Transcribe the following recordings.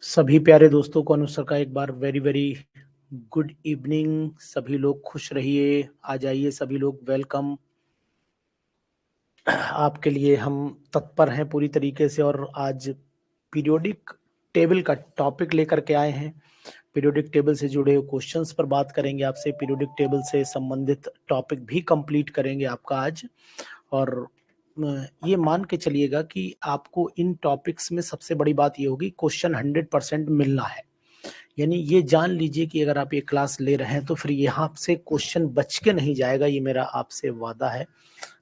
सभी प्यारे दोस्तों को अनुसर का एक बार वेरी वेरी गुड इवनिंग। सभी लोग खुश रहिए, आ जाइए सभी लोग, वेलकम। आपके लिए हम तत्पर हैं पूरी तरीके से और आज पीरियोडिक टेबल का टॉपिक लेकर के आए हैं। पीरियोडिक टेबल से जुड़े हुए क्वेश्चंस पर बात करेंगे आपसे, पीरियोडिक टेबल से संबंधित टॉपिक भी कंप्लीट करेंगे आपका आज। और ये मान के चलिएगा कि आपको इन टॉपिक्स में सबसे बड़ी बात ये होगी, क्वेश्चन 100% मिलना है। यानी ये जान लीजिए कि अगर आप ये क्लास ले रहे हैं तो फिर यहाँ से क्वेश्चन बच के नहीं जाएगा, ये मेरा आपसे वादा है।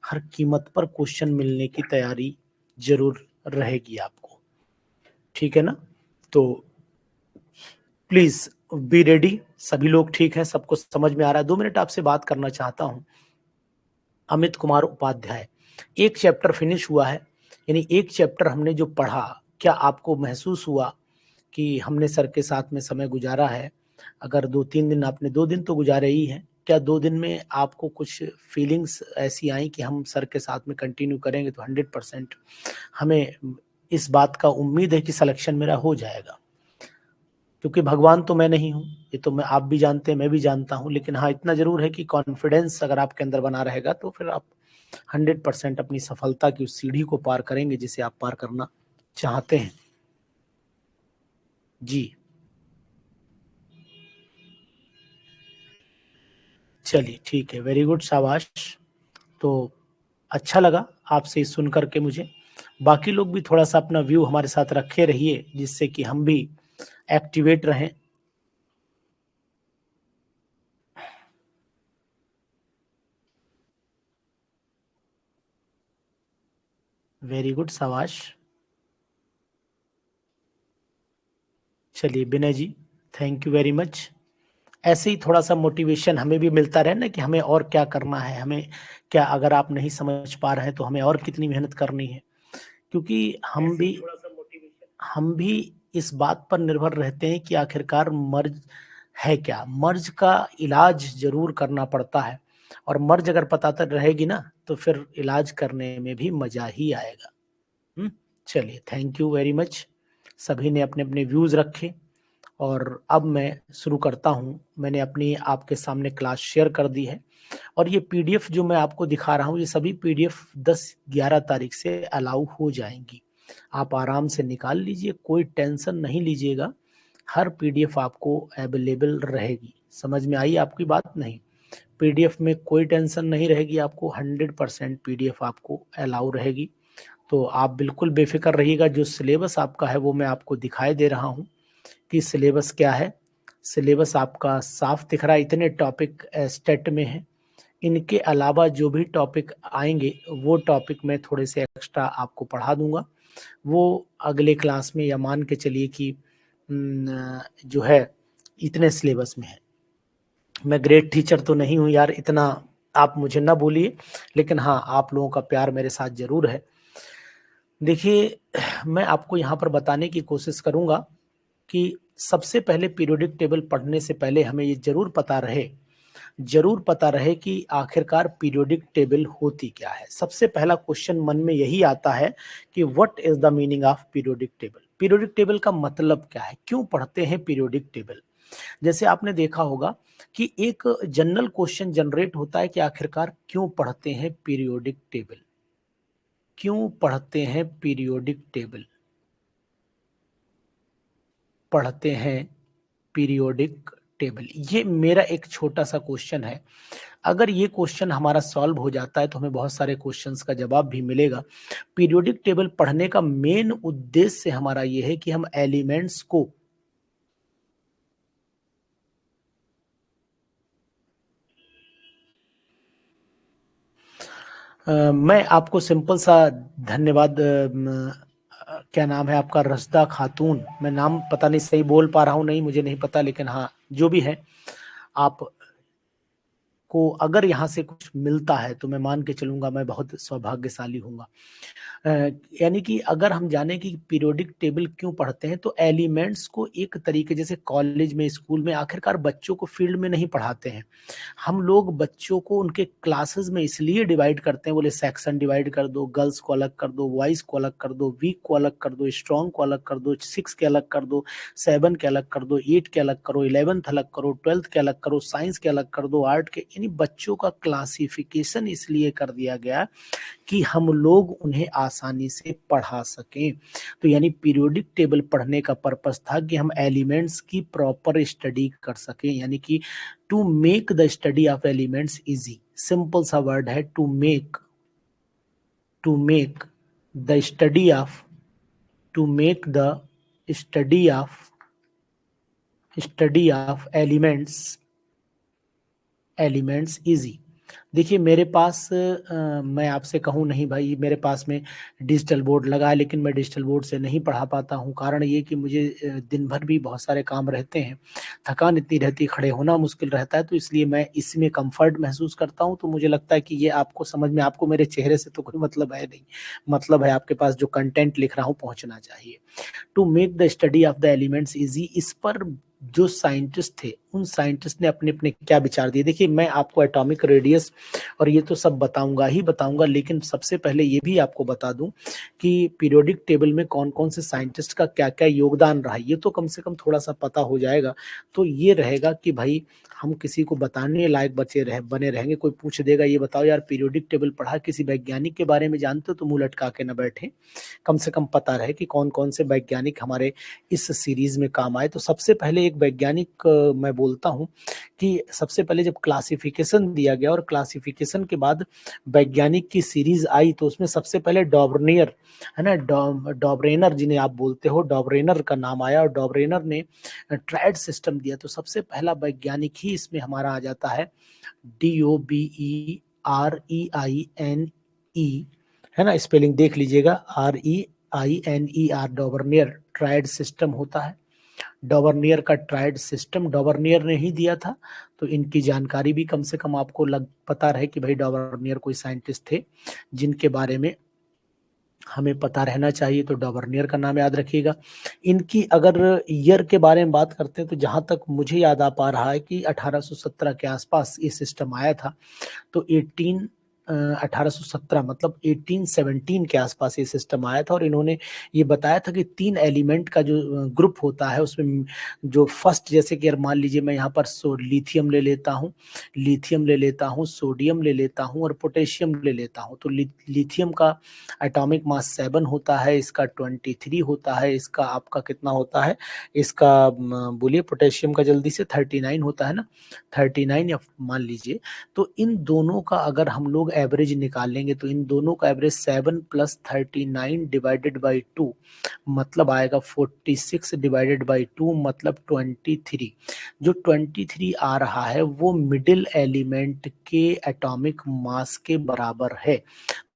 हर कीमत पर क्वेश्चन मिलने की तैयारी जरूर रहेगी आपको, ठीक है ना? तो प्लीज बी रेडी। सभी लोग ठीक हैं, सबको समझ में आ रहा है? 2 मिनट आपसे बात करना चाहता हूं। अमित कुमार उपाध्याय, एक चैप्टर फिनिश हुआ है, यानी एक चैप्टर हमने जो पढ़ा, क्या आपको महसूस हुआ कि हमने सर के साथ में समय गुजारा है? अगर 2-3 दिन, आपने 2 दिन तो गुजारे ही हैं, क्या 2 दिन में आपको कुछ फीलिंग्स ऐसी आई कि हम सर के साथ में कंटिन्यू करेंगे तो 100% हमें इस बात का उम्मीद है कि सिलेक्शन मेरा हो जाएगा? क्योंकि भगवान तो मैं नहीं हूँ, ये तो मैं, आप भी जानते हैं, मैं भी जानता हूँ, लेकिन हाँ इतना जरूर है कि कॉन्फिडेंस अगर आपके अंदर बना रहेगा तो फिर आप 100% अपनी सफलता की उस सीढ़ी को पार करेंगे जिसे आप पार करना चाहते हैं। जी चलिए ठीक है, वेरी गुड, शाबाश। तो अच्छा लगा आपसे सुन करके मुझे। बाकी लोग भी थोड़ा सा अपना व्यू हमारे साथ रखे रहिए जिससे कि हम भी एक्टिवेट रहें। वेरी गुड, शाबाश। चलिए विनय जी, थैंक यू वेरी मच। ऐसे ही थोड़ा सा मोटिवेशन हमें भी मिलता रहे ना कि हमें और क्या करना है, हमें क्या, अगर आप नहीं समझ पा रहे हैं तो हमें और कितनी मेहनत करनी है। क्योंकि हम भी इस बात पर निर्भर रहते हैं कि आखिरकार मर्ज है क्या। मर्ज का इलाज जरूर करना पड़ता है, और मर्ज अगर पता तक रहेगी ना तो फिर इलाज करने में भी मजा ही आएगा। चलिए, थैंक यू वेरी मच। सभी ने अपने अपने व्यूज रखे और अब मैं शुरू करता हूं। मैंने अपनी आपके सामने क्लास शेयर कर दी है, और ये पीडीएफ जो मैं आपको दिखा रहा हूं, ये सभी पीडीएफ 10-11 तारीख से अलाउ हो जाएंगी। आप आराम से निकाल लीजिए, कोई टेंशन नहीं लीजिएगा। हर पीडीएफ आपको अवेलेबल रहेगी। समझ में आई आपकी बात? नहीं, पीडीएफ में कोई टेंशन नहीं रहेगी आपको, 100% पीडीएफ आपको अलाउ रहेगी। तो आप बिल्कुल बेफिक्र रहिएगा। जो सिलेबस आपका है वो मैं आपको दिखाई दे रहा हूँ कि सिलेबस क्या है। सिलेबस आपका साफ दिख रहा है, इतने टॉपिक स्टेट में है। इनके अलावा जो भी टॉपिक आएंगे वो टॉपिक मैं थोड़े से एक्स्ट्रा आपको पढ़ा दूंगा, वो अगले क्लास में, या मान के चलिए कि जो है इतने सिलेबस में है। मैं ग्रेट टीचर तो नहीं हूँ यार, इतना आप मुझे ना बोलिए, लेकिन हाँ आप लोगों का प्यार मेरे साथ जरूर है। देखिए, मैं आपको यहाँ पर बताने की कोशिश करूंगा कि सबसे पहले पीरियोडिक टेबल पढ़ने से पहले हमें ये जरूर पता रहे कि आखिरकार पीरियोडिक टेबल होती क्या है। सबसे पहला क्वेश्चन मन में यही आता है कि what is the meaning of periodic table. Periodic table का मतलब क्या है, क्यों पढ़ते हैं पीरियोडिक टेबल? जैसे आपने देखा होगा कि एक जनरल क्वेश्चन जनरेट होता है कि आखिरकार क्यों पढ़ते हैं पीरियोडिक टेबल, क्यों पढ़ते हैं पीरियोडिक टेबल, पढ़ते हैं पीरियोडिक टेबल। ये मेरा एक छोटा सा क्वेश्चन है। अगर ये क्वेश्चन हमारा सॉल्व हो जाता है तो हमें बहुत सारे क्वेश्चंस का जवाब भी मिलेगा। पीरियोडिक टेबल पढ़ने का मेन उद्देश्य हमारा ये है कि हम एलिमेंट्स को मैं आपको सिंपल सा धन्यवाद। क्या नाम है आपका? रसदा खातून, मैं नाम पता नहीं सही बोल पा रहा हूँ नहीं, मुझे नहीं पता, लेकिन हाँ जो भी है आप को अगर यहाँ से कुछ मिलता है तो मैं मान के चलूंगा मैं बहुत सौभाग्यशाली हूँगा। अ, यानी कि अगर हम जाने कि पीरियोडिक टेबल क्यों पढ़ते हैं, तो एलिमेंट्स को एक तरीके, जैसे कॉलेज में, स्कूल में आखिरकार बच्चों को फील्ड में नहीं पढ़ाते हैं। हम लोग बच्चों को उनके क्लासेस में इसलिए डिवाइड करते हैं, बोले सेक्शन डिवाइड कर दो, गर्ल्स को अलग कर दो, बॉयज को अलग कर दो, वीक को अलग कर दो, स्ट्रॉन्ग को अलग कर दो, 6 के अलग कर दो, 7 के अलग कर दो, 8 के अलग करो, 11th अलग करो, 12th के अलग करो, साइंस के अलग कर दो, आर्ट के, यानी बच्चों का क्लासिफिकेशन इसलिए कर दिया गया कि हम लोग उन्हें आसानी से पढ़ा सकें। तो यानी पीरियोडिक टेबल पढ़ने का पर्पस था कि हम एलिमेंट्स की प्रॉपर स्टडी कर सकें, यानी कि to make the study of elements easy. Simple सा वर्ड है, to make the study of to make the study of elements easy. देखिए मेरे पास मैं आपसे कहूँ नहीं भाई, मेरे पास में डिजिटल बोर्ड लगा है, लेकिन मैं डिजिटल बोर्ड से नहीं पढ़ा पाता हूँ। कारण ये कि मुझे दिन भर भी बहुत सारे काम रहते हैं, थकान इतनी रहती है, खड़े होना मुश्किल रहता है, तो इसलिए मैं इसमें कंफर्ट महसूस करता हूँ। तो मुझे लगता है कि ये आपको समझ में, आपको मेरे चेहरे से तो कोई मतलब है नहीं, मतलब है आपके पास जो कंटेंट लिख रहा हूँ पहुँचना चाहिए। To make the study of the elements easy, इस पर जो साइंटिस्ट थे उन साइंटिस्ट ने अपने अपने क्या विचार दिए। देखिए मैं आपको एटॉमिक रेडियस और ये तो सब बताऊंगा ही बताऊंगा, लेकिन सबसे पहले ये भी आपको बता दूं कि पीरियोडिक टेबल में कौन कौन से साइंटिस्ट का क्या क्या योगदान रहा है, ये तो कम से कम थोड़ा सा पता हो जाएगा। तो ये रहेगा कि भाई हम किसी को बताने लायक बने रहेंगे। कोई पूछ देगा ये बताओ यार पीरियोडिक टेबल पढ़ा, किसी वैज्ञानिक के बारे में जानते हो, तो मुंह लटका के ना बैठे, कम से कम पता रहे कि कौन कौन से वैज्ञानिक हमारे इस सीरीज में काम आए। तो सबसे पहले एक वैज्ञानिक मैं बोलता हूं कि सबसे पहले जब क्लासिफिकेशन दिया गया और क्लासिफिकेशन के बाद वैज्ञानिक की सीरीज आई, तो उसमें सबसे पहले डॉबरनियर है ना, डॉबरेनर जिन्हें आप बोलते हो, डॉबरेनर का नाम आया और डॉबरेनर ने ट्रायड सिस्टम दिया। तो सबसे पहला वैज्ञानिक ही इसमें हमारा आ जाता है, DOBEREINE, है ना, स्पेलिंग देख लीजिएगा, REINER, डॉबरनियर ट्रायड सिस्टम होता है। डॉबरनियर का ट्रायड सिस्टम डॉबरनियर ने ही दिया था। तो इनकी जानकारी भी कम से कम आपको पता रहे कि भाई डॉबरनियर कोई साइंटिस्ट थे जिनके बारे में हमें पता रहना चाहिए। तो डॉबरनियर का नाम याद रखिएगा। इनकी अगर ईयर के बारे में बात करते हैं, तो जहां तक मुझे याद आ पा रहा है कि 1817 के आसपास ये सिस्टम आया था। तो 1817 मतलब 1817 के आसपास ये सिस्टम आया था। और इन्होंने ये बताया था कि 3 एलिमेंट का जो ग्रुप होता है उसमें जो फर्स्ट, जैसे कि मान लीजिए मैं यहाँ पर लिथियम ले लेता हूँ, सोडियम ले लेता हूँ और पोटेशियम ले लेता हूँ। तो लिथियम का एटॉमिक मास 7 होता है, इसका 23 होता है, इसका आपका कितना होता है, इसका बोलिए पोटेशियम का जल्दी से 39 होता है ना, 39 या मान लीजिए। तो इन दोनों का अगर हम लोग एवरेज निकालेंगे, तो इन दोनों का एवरेज 7 + 39 डिवाइडेड बाई 2 मतलब आएगा 46 डिवाइडेड बाई 2 मतलब 23। जो 23 आ रहा है वो मिडिल एलिमेंट के एटॉमिक मास के बराबर है।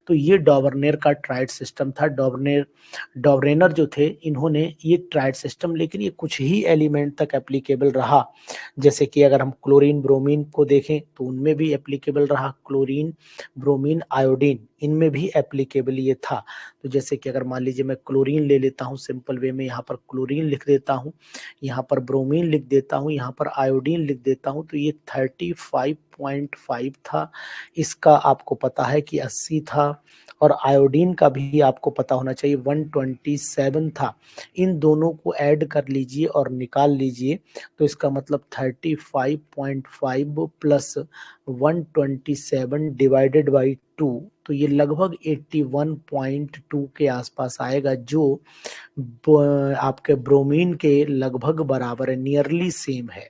तो ये डॉबरनेर का ट्राइड सिस्टम था। डॉबरेनर जो थे इन्होंने ये ट्राइड सिस्टम, लेकिन ये कुछ ही एलिमेंट तक एप्लीकेबल रहा। जैसे कि अगर हम क्लोरीन ब्रोमीन को देखें तो उनमें भी एप्लीकेबल रहा, क्लोरीन ब्रोमीन आयोडीन इनमें भी एप्लीकेबल ये था। तो जैसे कि अगर मान लीजिए मैं क्लोरीन ले लेता हूँ सिंपल वे में, यहाँ पर क्लोरीन लिख देता हूँ, यहाँ पर ब्रोमीन लिख देता हूँ, यहाँ पर आयोडीन लिख देता हूँ, तो ये 35.5 था। इसका आपको पता है कि 80 था। और आयोडीन का भी आपको पता होना चाहिए 127 था। इन दोनों को ऐड कर लीजिए और निकाल लीजिए, तो इसका मतलब 35.5 प्लस 127 डिवाइडेड बाई 2, तो ये लगभग 81.2 के आसपास आएगा, जो आपके ब्रोमीन के लगभग बराबर है, नियरली सेम है।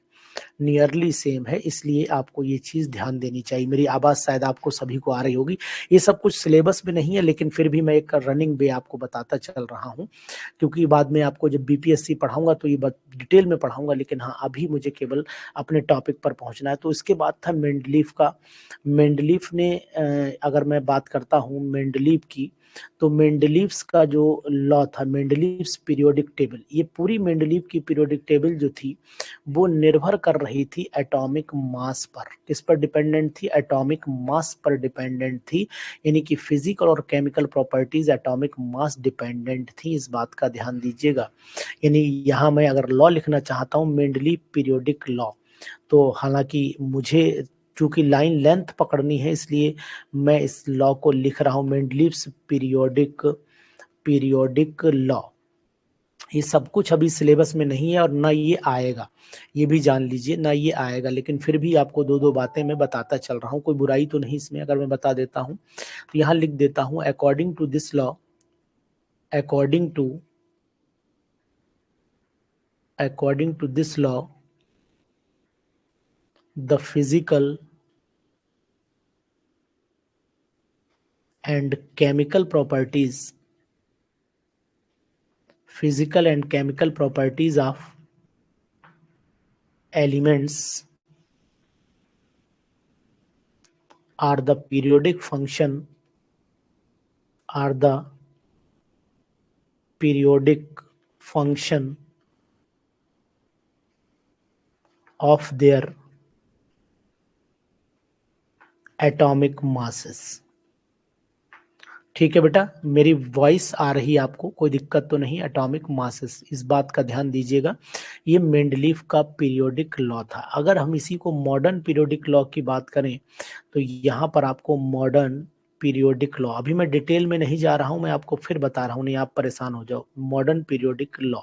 इसलिए आपको ये चीज ध्यान देनी चाहिए। मेरी आवाज शायद आपको सभी को आ रही होगी। ये सब कुछ सिलेबस में नहीं है, लेकिन फिर भी मैं एक रनिंग वे आपको बताता चल रहा हूँ, क्योंकि बाद में आपको जब बीपीएससी पढ़ाऊंगा तो ये डिटेल में पढ़ाऊंगा, लेकिन हाँ अभी मुझे केवल अपने टॉपिक पर पहुंचना है। तो इसके बाद था मेंडलीफ का। मेंडलीफ ने अगर मैं बात करता हूँ मेंडलीफ की, तो मेंडलीव्स का जो लॉ था, मेंडलीव्स पीरियोडिक टेबल, ये पूरी मेंडलीव की पीरियोडिक टेबल जो थी वो निर्भर कर रही थी एटॉमिक मास पर। किस पर डिपेंडेंट थी? एटॉमिक मास पर डिपेंडेंट थी, यानी कि फिजिकल और chemical properties atomic mass dependent थी, इस बात का ध्यान दीजिएगा। यानी यहाँ मैं अगर लॉ लिखना चाहता हूँ मेंडलीव पीरियोडिक लॉ, तो हालांकि मुझे चूंकि लाइन लेंथ पकड़नी है इसलिए मैं इस लॉ को लिख रहा हूँ मेंडलीव्स पीरियोडिक लॉ। ये सब कुछ अभी सिलेबस में नहीं है और ना ये आएगा, ये भी जान लीजिए, ना ये आएगा, लेकिन फिर भी आपको दो दो बातें मैं बताता चल रहा हूँ, कोई बुराई तो नहीं इसमें अगर मैं बता देता हूँ। तो यहाँ लिख देता हूँ according to this law, according to this law the physical and chemical properties of elements are the periodic function of their atomic masses। ठीक है बेटा, मेरी वॉइस आ रही है आपको, कोई दिक्कत तो नहीं? एटॉमिक मासेस, इस बात का ध्यान दीजिएगा। ये मेंडलीव का पीरियोडिक लॉ था। अगर हम इसी को मॉडर्न पीरियोडिक लॉ की बात करें तो यहाँ पर आपको मॉडर्न पीरियोडिक लॉ, अभी मैं डिटेल में नहीं जा रहा हूँ, मैं आपको फिर बता रहा हूँ, नहीं आप परेशान हो जाओ। मॉडर्न पीरियोडिक लॉ,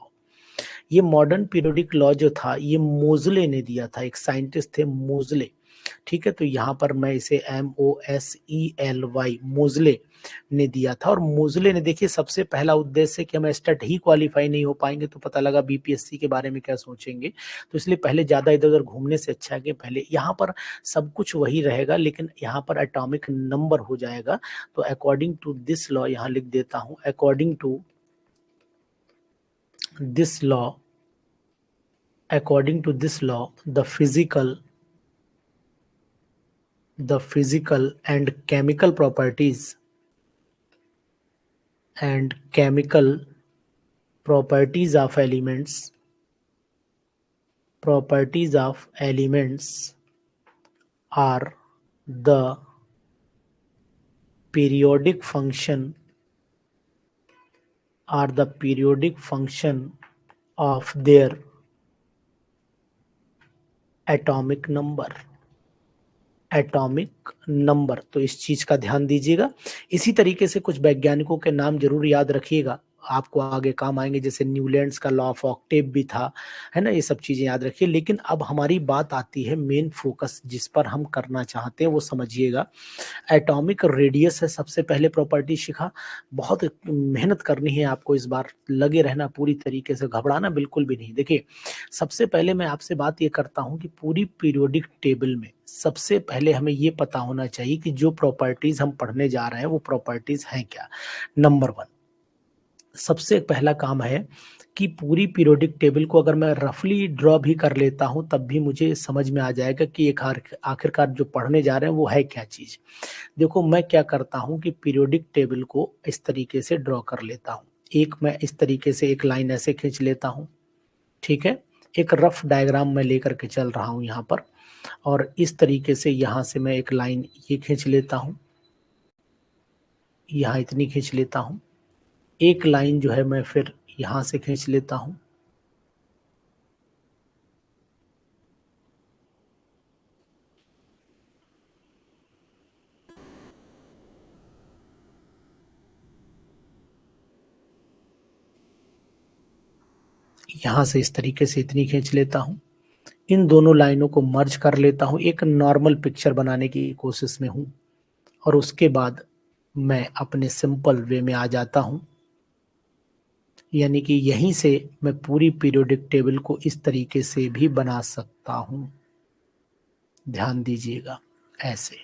ये मॉडर्न पीरियोडिक लॉ जो था ये मोजले ने दिया था, एक साइंटिस्ट थे मोजले। ठीक है, तो यहाँ पर मैं इसे MOSELY मोजले ने दिया था। और मोजले ने, देखिए सबसे पहला उद्देश्य कि हम स्टेट ही क्वालिफाई नहीं हो पाएंगे तो पता लगा बीपीएससी के बारे में क्या सोचेंगे, तो इसलिए पहले ज्यादा इधर उधर घूमने से अच्छा है कि पहले यहाँ पर सब कुछ वही रहेगा लेकिन यहाँ पर एटॉमिक नंबर हो जाएगा। तो अकॉर्डिंग टू दिस लॉ यहाँ लिख देता हूँ, according to this law, according to this law the physical and chemical properties of elements are the periodic function of their atomic number। तो इस चीज का ध्यान दीजिएगा। इसी तरीके से कुछ वैज्ञानिकों के नाम जरूर याद रखिएगा, आपको आगे काम आएंगे, जैसे न्यूलैंड्स का लॉ ऑफ ऑक्टेव भी था, है ना, ये सब चीजें याद रखिए। लेकिन अब हमारी बात आती है मेन फोकस जिस पर हम करना चाहते हैं, वो समझिएगा। एटॉमिक रेडियस है सबसे पहले प्रॉपर्टी सीखा, बहुत मेहनत करनी है आपको इस बार, लगे रहना पूरी तरीके से, घबराना बिल्कुल भी नहीं। देखिए सबसे पहले मैं आपसे बात ये करता हूँ कि पूरी पीरियोडिक टेबल में सबसे पहले हमें ये पता होना चाहिए कि जो प्रॉपर्टीज हम पढ़ने जा रहे हैं वो प्रॉपर्टीज हैं क्या। नंबर 1, सबसे पहला काम है कि पूरी पीरियोडिक टेबल को अगर मैं रफली ड्रॉ भी कर लेता हूं तब भी मुझे समझ में आ जाएगा कि एक आखिरकार जो पढ़ने जा रहे हैं वो है क्या चीज। देखो मैं क्या करता हूं कि पीरियोडिक टेबल को इस तरीके से ड्रॉ कर लेता हूं, एक मैं इस तरीके से एक लाइन ऐसे खींच लेता हूं, ठीक है, एक रफ डायग्राम मैं लेकर के चल रहा हूं यहाँ पर, और इस तरीके से यहाँ से मैं एक लाइन ये खींच लेता हूं, यहाँ इतनी खींच लेता हूं, एक लाइन जो है मैं फिर यहां से खींच लेता हूं, यहां से इस तरीके से इतनी खींच लेता हूं, इन दोनों लाइनों को मर्ज कर लेता हूं, एक नॉर्मल पिक्चर बनाने की कोशिश में हूं, और उसके बाद मैं अपने सिंपल वे में आ जाता हूं। यानी कि यहीं से मैं पूरी पीरियोडिक टेबल को इस तरीके से भी बना सकता हूं, ध्यान दीजिएगा ऐसे।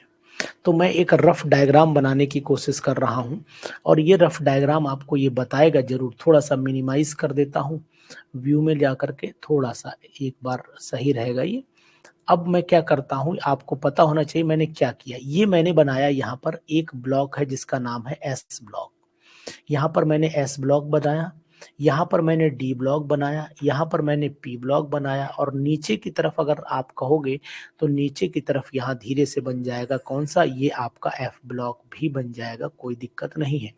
तो मैं एक रफ डायग्राम बनाने की कोशिश कर रहा हूं और ये रफ डायग्राम आपको ये बताएगा जरूर। थोड़ा सा मिनिमाइज कर देता हूं व्यू में जाकर के, थोड़ा सा एक बार सही रहेगा ये। अब मैं क्या करता हूं, आपको पता होना चाहिए मैंने क्या किया। ये मैंने बनाया, यहाँ पर एक ब्लॉक है जिसका नाम है एस ब्लॉक, यहाँ पर मैंने एस ब्लॉक बनाया, यहाँ पर मैंने डी ब्लॉक बनाया, यहाँ पर मैंने पी ब्लॉक बनाया, और नीचे की तरफ अगर आप कहोगे तो नीचे की तरफ यहाँ धीरे से बन जाएगा कौन सा, ये आपका एफ ब्लॉक भी बन जाएगा, कोई दिक्कत नहीं है।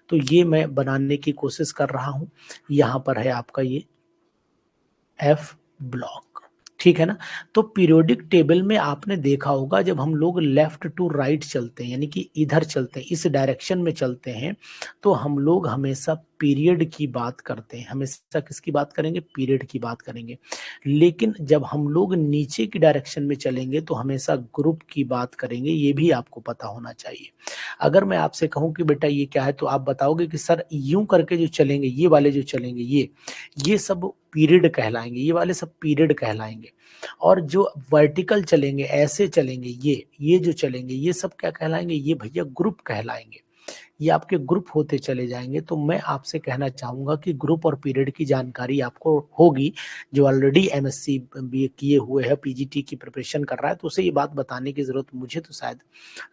तो ये मैं बनाने की कोशिश कर रहा हूँ। यहाँ पर है आपका ये एफ ब्लॉक, ठीक है ना। तो पीरियोडिक टेबल में आपने देखा होगा जब हम लोग लेफ्ट टू राइट चलते हैं, यानी कि इधर चलते हैं, इस डायरेक्शन में चलते हैं, तो हम लोग हमेशा पीरियड की बात करते हैं। हमेशा किसकी बात करेंगे, पीरियड की बात करेंगे। लेकिन जब हम लोग नीचे की डायरेक्शन में चलेंगे तो हमेशा ग्रुप की बात करेंगे, ये भी आपको पता होना चाहिए। अगर मैं आपसे कहूं कि बेटा ये क्या है, तो आप बताओगे कि सर यूं करके जो चलेंगे, ये वाले जो चलेंगे, ये सब पीरियड कहलाएंगे, ये वाले सब पीरियड कहलाएंगे। और जो वर्टिकल चलेंगे, ऐसे चलेंगे, ये जो चलेंगे, ये सब क्या कहलाएंगे, ये भैया ग्रुप कहलाएंगे। ये आपके ग्रुप होते चले जाएंगे। तो मैं आपसे कहना चाहूंगा कि ग्रुप और पीरियड की जानकारी आपको होगी। जो ऑलरेडी एमएससी बीए किए हुए है, पीजीटी की प्रिपरेशन कर रहा है, तो उसे ये बात बताने की जरूरत मुझे तो शायद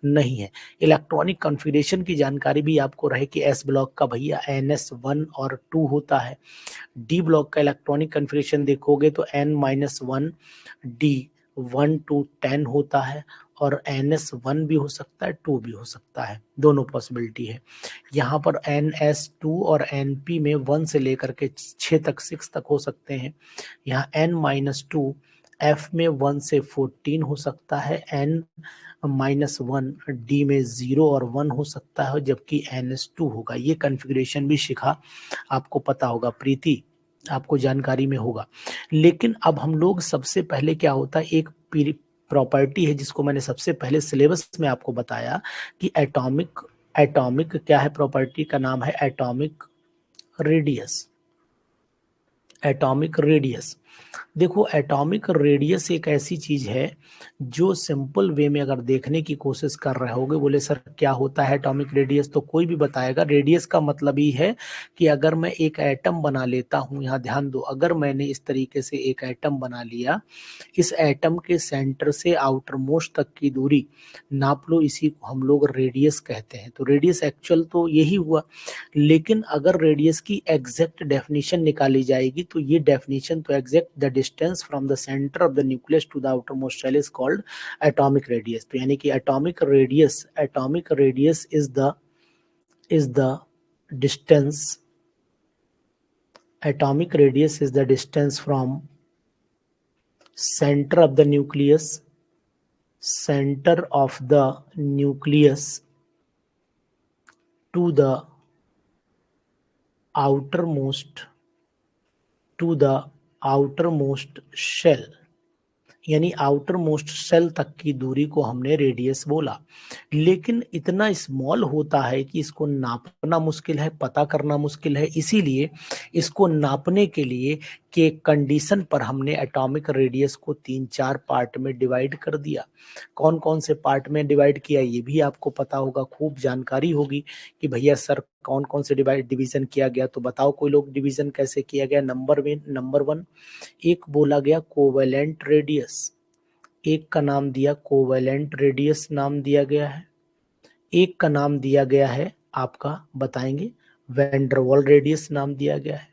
नहीं है। इलेक्ट्रॉनिक कॉन्फ़िगरेशन की जानकारी भी आपको रहे कि एस ब्लॉक का भैया NS1 और 2 होता है। डी ब्लॉक का इलेक्ट्रॉनिक कॉन्फ़िगरेशन देखोगे तो N-1 डी 1 to 10 होता है, और NS1 भी हो सकता है, 2 भी हो सकता है, दोनों पॉसिबिलिटी है। यहाँ पर NS2 और NP में 1 से लेकर के 6 तक, 6 तक हो सकते हैं। यहाँ N-2 F में 1 से 14 हो सकता है, N-1 D में 0 और 1 हो सकता है, जबकि NS2 होगा। ये कॉन्फ़िगरेशन भी शिखा आपको पता होगा, प्रीति आपको जानकारी में होगा। लेकिन अब हम लोग सबसे पहले क्या होता है, एक प्रॉपर्टी है जिसको मैंने सबसे पहले सिलेबस में आपको बताया कि एटॉमिक क्या है, प्रॉपर्टी का नाम है एटॉमिक रेडियस। एटॉमिक रेडियस, देखो एटॉमिक रेडियस एक ऐसी चीज है जो सिंपल वे में अगर देखने की कोशिश कर रहे होगे, बोले सर क्या होता है एटॉमिक रेडियस, तो कोई भी बताएगा। रेडियस का मतलब ही है कि अगर मैं एक एटम बना लेता हूं, यहाँ ध्यान दो, अगर मैंने इस तरीके से एक एटम बना लिया, इस एटम के सेंटर से आउटर मोस्ट तक की दूरी नाप लो, इसी को हम लोग रेडियस कहते हैं। तो रेडियस एक्चुअल तो यही हुआ। लेकिन अगर रेडियस की एग्जैक्ट डेफिनेशन निकाली जाएगी तो ये डेफिनेशन तो exact the distance from the centre of the nucleus to the outer most shell is called atomic radius. तो यानी कि atomic radius is the distance, atomic radius is the distance from center of the nucleus to the outermost shell, यानी outer most shell तक की दूरी को हमने radius बोला। लेकिन इतना स्मॉल होता है कि इसको नापना मुश्किल है, पता करना मुश्किल है। इसीलिए इसको नापने के लिए के कंडीशन पर हमने एटॉमिक रेडियस को 3-4 पार्ट में डिवाइड कर दिया। कौन कौन से पार्ट में डिवाइड किया ये भी आपको पता होगा, खूब जानकारी होगी कि भैया सर कौन कौन से डिवीजन किया गया। तो बताओ कोई लोग डिवीजन कैसे किया गया। नंबर 1, एक बोला गया कोवेलेंट रेडियस, एक का नाम दिया कोवेलेंट रेडियस नाम दिया गया है, एक का नाम दिया गया है आपका बताएंगे वैंडरवॉल रेडियस नाम दिया गया है,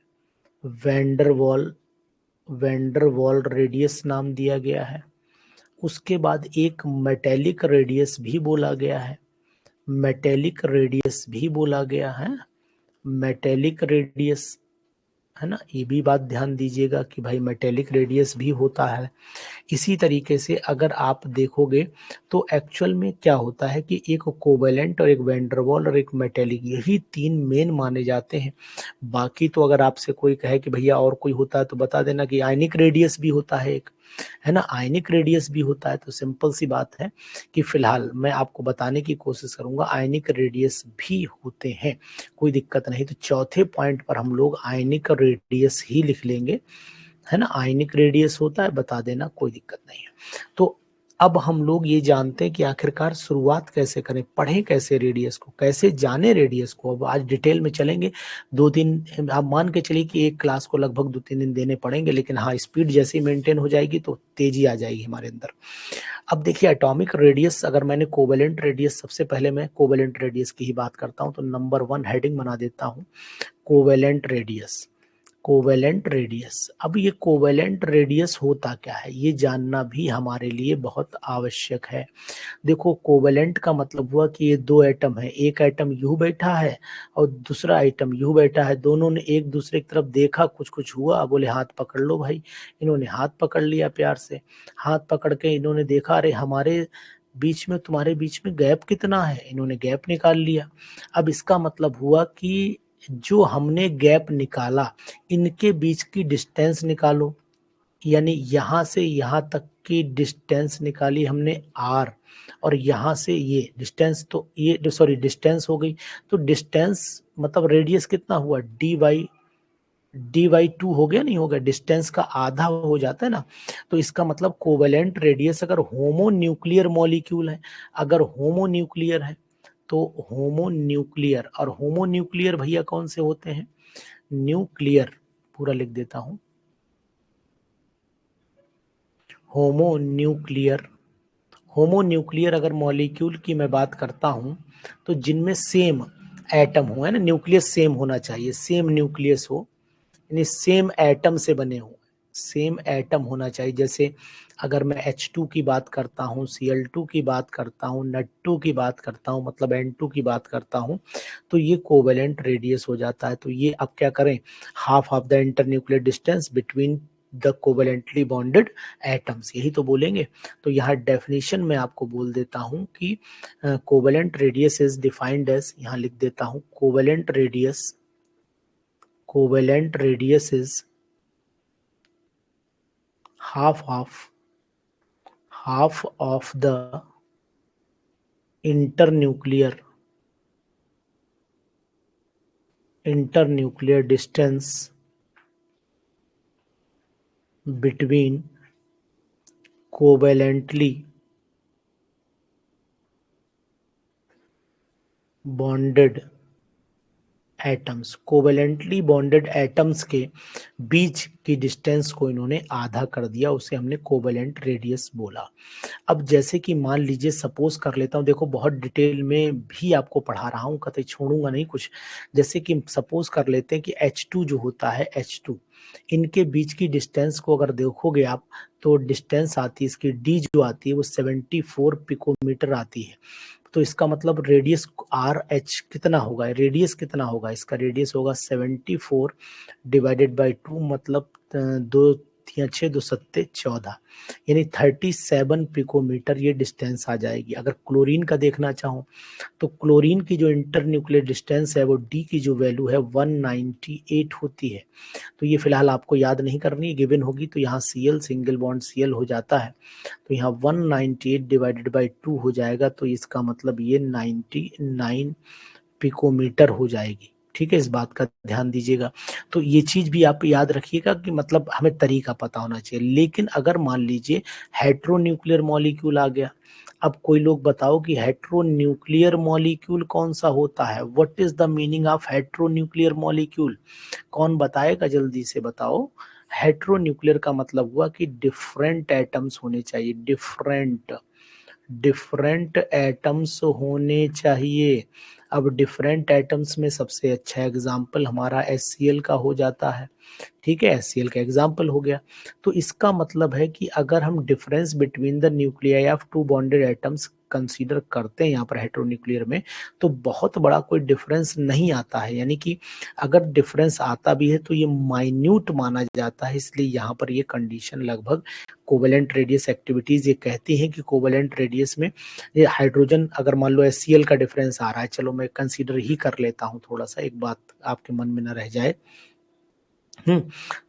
वैंडरवॉल रेडियस नाम दिया गया है। उसके बाद एक मेटेलिक रेडियस भी बोला गया है, मेटेलिक रेडियस भी बोला गया है, मेटेलिक रेडियस है ना। ये भी बात ध्यान दीजिएगा कि भाई मेटेलिक रेडियस भी होता है। इसी तरीके से अगर आप देखोगे तो एक्चुअल में क्या होता है कि एक कोवेलेंट और एक वैंडरवॉल और एक मेटेलिक, यही 3 मेन माने जाते हैं। बाकी तो अगर आपसे कोई कहे कि भैया और कोई होता है तो बता देना कि आयनिक रेडियस भी होता है एक, है ना, आयनिक रेडियस भी होता है। तो सिंपल सी बात है कि फिलहाल मैं आपको बताने की कोशिश करूंगा आयनिक रेडियस भी होते हैं, कोई दिक्कत नहीं। तो चौथे पॉइंट पर हम लोग आयनिक रेडियस ही लिख लेंगे, है ना, आयनिक रेडियस होता है, बता देना, कोई दिक्कत नहीं है। तो अब हम लोग ये जानते हैं कि आखिरकार शुरुआत कैसे करें, पढ़ें कैसे रेडियस को, कैसे जाने रेडियस को। अब आज डिटेल में चलेंगे, 2 दिन आप मान के चलिए कि एक क्लास को लगभग 2-3 दिन देने पड़ेंगे, लेकिन हाँ स्पीड जैसे ही मेंटेन हो जाएगी तो तेजी आ जाएगी हमारे अंदर। अब देखिए एटॉमिक रेडियस, अगर मैंने कोवेलेंट रेडियस, सबसे पहले मैं कोवेलेंट रेडियस की ही बात करता हूँ, तो नंबर 1 हेडिंग बना देता हूँ कोवेलेंट रेडियस। Covalent radius. अब ये कोवेलेंट रेडियस होता क्या है, ये जानना भी हमारे लिए बहुत आवश्यक है। देखो कोवेलेंट का मतलब हुआ कि ये दो एटम है, एक एटम यूं बैठा है और दूसरा एटम यूं बैठा है, दोनों ने एक दूसरे की तरफ देखा, कुछ कुछ हुआ, बोले हाथ पकड़ लो भाई। इन्होंने हाथ पकड़ लिया प्यार से, हाथ पकड़ के इन्होंने देखा अरे हमारे बीच में तुम्हारे बीच में गैप कितना है, इन्होंने गैप निकाल लिया। अब इसका मतलब हुआ कि जो हमने गैप निकाला इनके बीच की डिस्टेंस निकालो, यानी यहां से यहां तक की डिस्टेंस निकाली हमने r, और यहां से ये डिस्टेंस, तो ये सॉरी डिस्टेंस हो गई, तो डिस्टेंस मतलब रेडियस कितना हुआ dy/2 हो गया, नहीं हो गया, डिस्टेंस का आधा हो जाता है ना। तो इसका मतलब कोवेलेंट रेडियस अगर होमोन्यूक्लियर मॉलिक्यूल है, अगर होमोन्यूक्लियर है तो होमोन्यूक्लियर, और होमोन्यूक्लियर भैया कौन से होते हैं, न्यूक्लियर, पूरा लिख देता हूं, होमोन्यूक्लियर। होमोन्यूक्लियर अगर मॉलिक्यूल की मैं बात करता हूं तो जिनमें सेम एटम हो, है ना, न्यूक्लियस सेम होना चाहिए, सेम न्यूक्लियस हो, यानी सेम एटम से बने हो, सेम एटम होना चाहिए। जैसे अगर मैं H2 की बात करता हूँ, Cl2 की बात करता हूँ, N2 की बात करता हूँ, मतलब N2 की बात करता हूँ, तो ये कोवेलेंट रेडियस हो जाता है। तो ये अब क्या करें, half of the internuclear distance between the covalently bonded atoms, यही तो बोलेंगे। तो यहाँ डेफिनेशन में आपको बोल देता हूँ कि covalent radius is defined as, यहाँ लिख देता हूँ, covalent radius is half of the internuclear distance between covalently bonded atoms, covalently bonded atoms के बीच की डिस्टेंस को इन्होंने आधा कर दिया, उसे हमने कोवेलेंट रेडियस बोला। अब जैसे कि मान लीजिए, सपोज कर लेता हूँ, देखो बहुत डिटेल में भी आपको पढ़ा रहा हूँ, कतई छोड़ूंगा नहीं कुछ। जैसे कि सपोज कर लेते हैं कि H2 जो होता है, H2, इनके बीच की डिस्टेंस को अगर देखोगे आप तो डिस्टेंस आती है इसकी d जो आती है वो 74 पिकोमीटर आती है। तो इसका मतलब रेडियस आर एच कितना होगा, रेडियस कितना होगा, इसका रेडियस होगा 74 डिवाइडेड बाई 2, मतलब दो या 6 2 सत्ते 14, यानी 37 पिकोमीटर ये डिस्टेंस आ जाएगी। अगर क्लोरीन का देखना चाहूँ तो क्लोरीन की जो इंटरन्यूक्लियर डिस्टेंस है वो डी की जो वैल्यू है 198 होती है। तो ये फिलहाल आपको याद नहीं करनी है, गिवन होगी तो यहाँ Cl सिंगल बॉन्ड Cl हो जाता है, तो यहाँ 198 डिवाइडेड बाई 2 हो जाएगा, तो इसका मतलब ये 99 पिकोमीटर हो जाएगी। ठीक है, इस बात का ध्यान दीजिएगा। तो ये चीज भी आप याद रखिएगा कि मतलब हमें तरीका पता होना चाहिए। लेकिन अगर मान लीजिए हेट्रोन्यूक्लियर मॉलिक्यूल आ गया, अब कोई लोग बताओ कि हेट्रोन्यूक्लियर मॉलिक्यूल कौन सा होता है, what is the meaning of heteronuclear molecule, कौन बताएगा, जल्दी से बताओ। हेट्रोन्यूक्लियर का मतलब हुआ कि डिफरेंट एटम्स होने चाहिए, डिफरेंट एटम्स होने चाहिए। अब डिफरेंट एटम्स में सबसे अच्छा एग्जाम्पल हमारा HCl का हो जाता है। ठीक है, HCl का एग्जाम्पल हो गया। तो इसका मतलब है कि अगर हम difference between the nuclei of two bonded atoms consider करते हैं यहाँ पर हेट्रोन्यूक्लियर में, तो बहुत बड़ा कोई डिफरेंस नहीं आता है, यानी कि अगर डिफरेंस आता भी है तो ये माइन्यूट माना जाता है। इसलिए यहाँ पर ये कंडीशन लगभग कोवेलेंट रेडियस एक्टिविटीज ये कहती हैं कि कोवेलेंट रेडियस में ये हाइड्रोजन, अगर मान लो HCl का डिफरेंस आ रहा है, चलो मैं कंसीडर ही कर लेता हूँ, थोड़ा सा एक बात आपके मन में न रह जाए।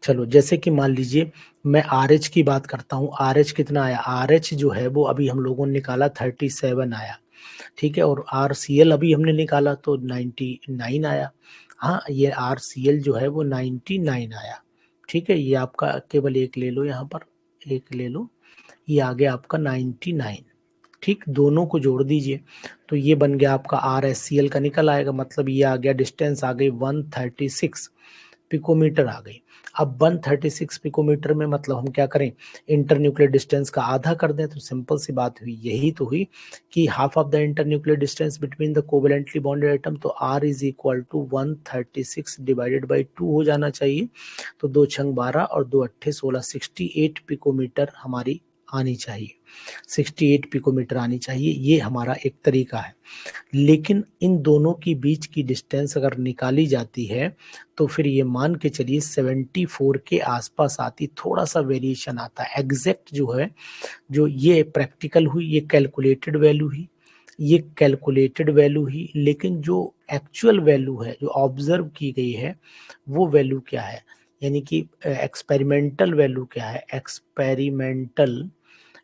चलो, जैसे कि मान लीजिए मैं RH की बात करता हूँ, RH कितना आया, RH जो है वो अभी हम लोगों ने निकाला 37 आया। ठीक है, और RCl अभी हमने निकाला तो 99 आया। हाँ, ये RCl जो है वो 99 आया। ठीक है, ये आपका केवल एक ले लो, यहाँ पर एक ले लो, ये आ गया आपका 99। ठीक, दोनों को जोड़ दीजिए तो ये बन गया आपका RHCl का निकल आएगा, मतलब ये आ गया, डिस्टेंस आ गई 136 पिकोमीटर आ गई। अब 136 पिकोमीटर में मतलब हम क्या करें, इंटरन्यूक्लियर डिस्टेंस का आधा कर दें, तो सिंपल सी बात हुई, यही तो हुई कि half of the internuclear distance between the covalently bonded atom, तो R is equal to 136 divided by 2 हो जाना चाहिए। तो 2 छंग 12 और 2 अट्ठे 16, 68 पिकोमीटर हमारी आनी चाहिए, 68 पिकोमीटर आनी चाहिए। ये हमारा एक तरीका है। लेकिन इन दोनों के बीच की डिस्टेंस अगर निकाली जाती है तो फिर ये मान के चलिए 74 के आसपास आती, थोड़ा सा वेरिएशन आता है। एग्जैक्ट जो है, जो ये प्रैक्टिकल हुई, ये कैलकुलेटेड वैल्यू ही, ये कैलकुलेटेड वैल्यू ही, लेकिन जो एक्चुअल वैल्यू है, जो ऑब्जर्व की गई है, वो वैल्यू क्या है, यानी कि एक्सपेरिमेंटल वैल्यू क्या है,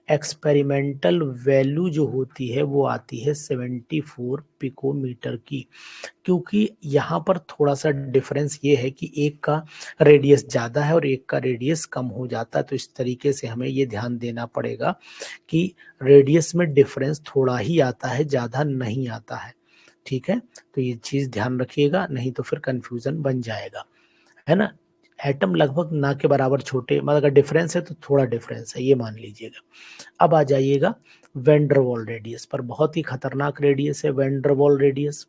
एक्सपेरिमेंटल वैल्यू जो होती है वो आती है 74 पिकोमीटर की। क्योंकि यहाँ पर थोड़ा सा डिफरेंस ये है कि एक का रेडियस ज़्यादा है और एक का रेडियस कम हो जाता है, तो इस तरीके से हमें ये ध्यान देना पड़ेगा कि रेडियस में डिफरेंस थोड़ा ही आता है, ज़्यादा नहीं आता है। ठीक है, तो ये चीज़ ध्यान रखिएगा, नहीं तो फिर कंफ्यूजन बन जाएगा, है ना। एटम लगभग ना के बराबर छोटे, मतलब अगर डिफरेंस है तो थोड़ा डिफरेंस है, ये मान लीजिएगा। अब आ जाइएगा वेंडरवॉल रेडियस पर। बहुत ही खतरनाक रेडियस है वेंडरवॉल रेडियस।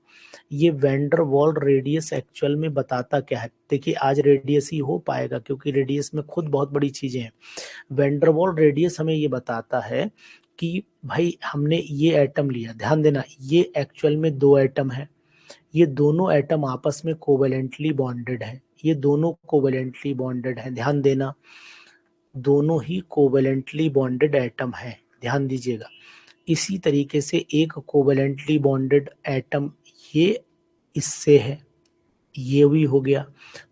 ये वेंडरवॉल रेडियस एक्चुअल में बताता क्या है, देखिए आज रेडियस ही हो पाएगा क्योंकि रेडियस में खुद बहुत बड़ी चीजें हैं। वेंडरवॉल रेडियस हमें ये बताता है कि भाई हमने ये एटम लिया, ध्यान देना ये एक्चुअल में दो एटम है, ये दोनों एटम आपस में कोवेलेंटली बॉन्डेड है, ये दोनों कोवेलेंटली बॉन्डेड है, ध्यान देना दोनों ही कोवेलेंटली बॉन्डेड एटम है, ध्यान दीजिएगा। इसी तरीके से एक कोवेलेंटली बॉन्डेड एटम ये इससे है, ये भी हो गया,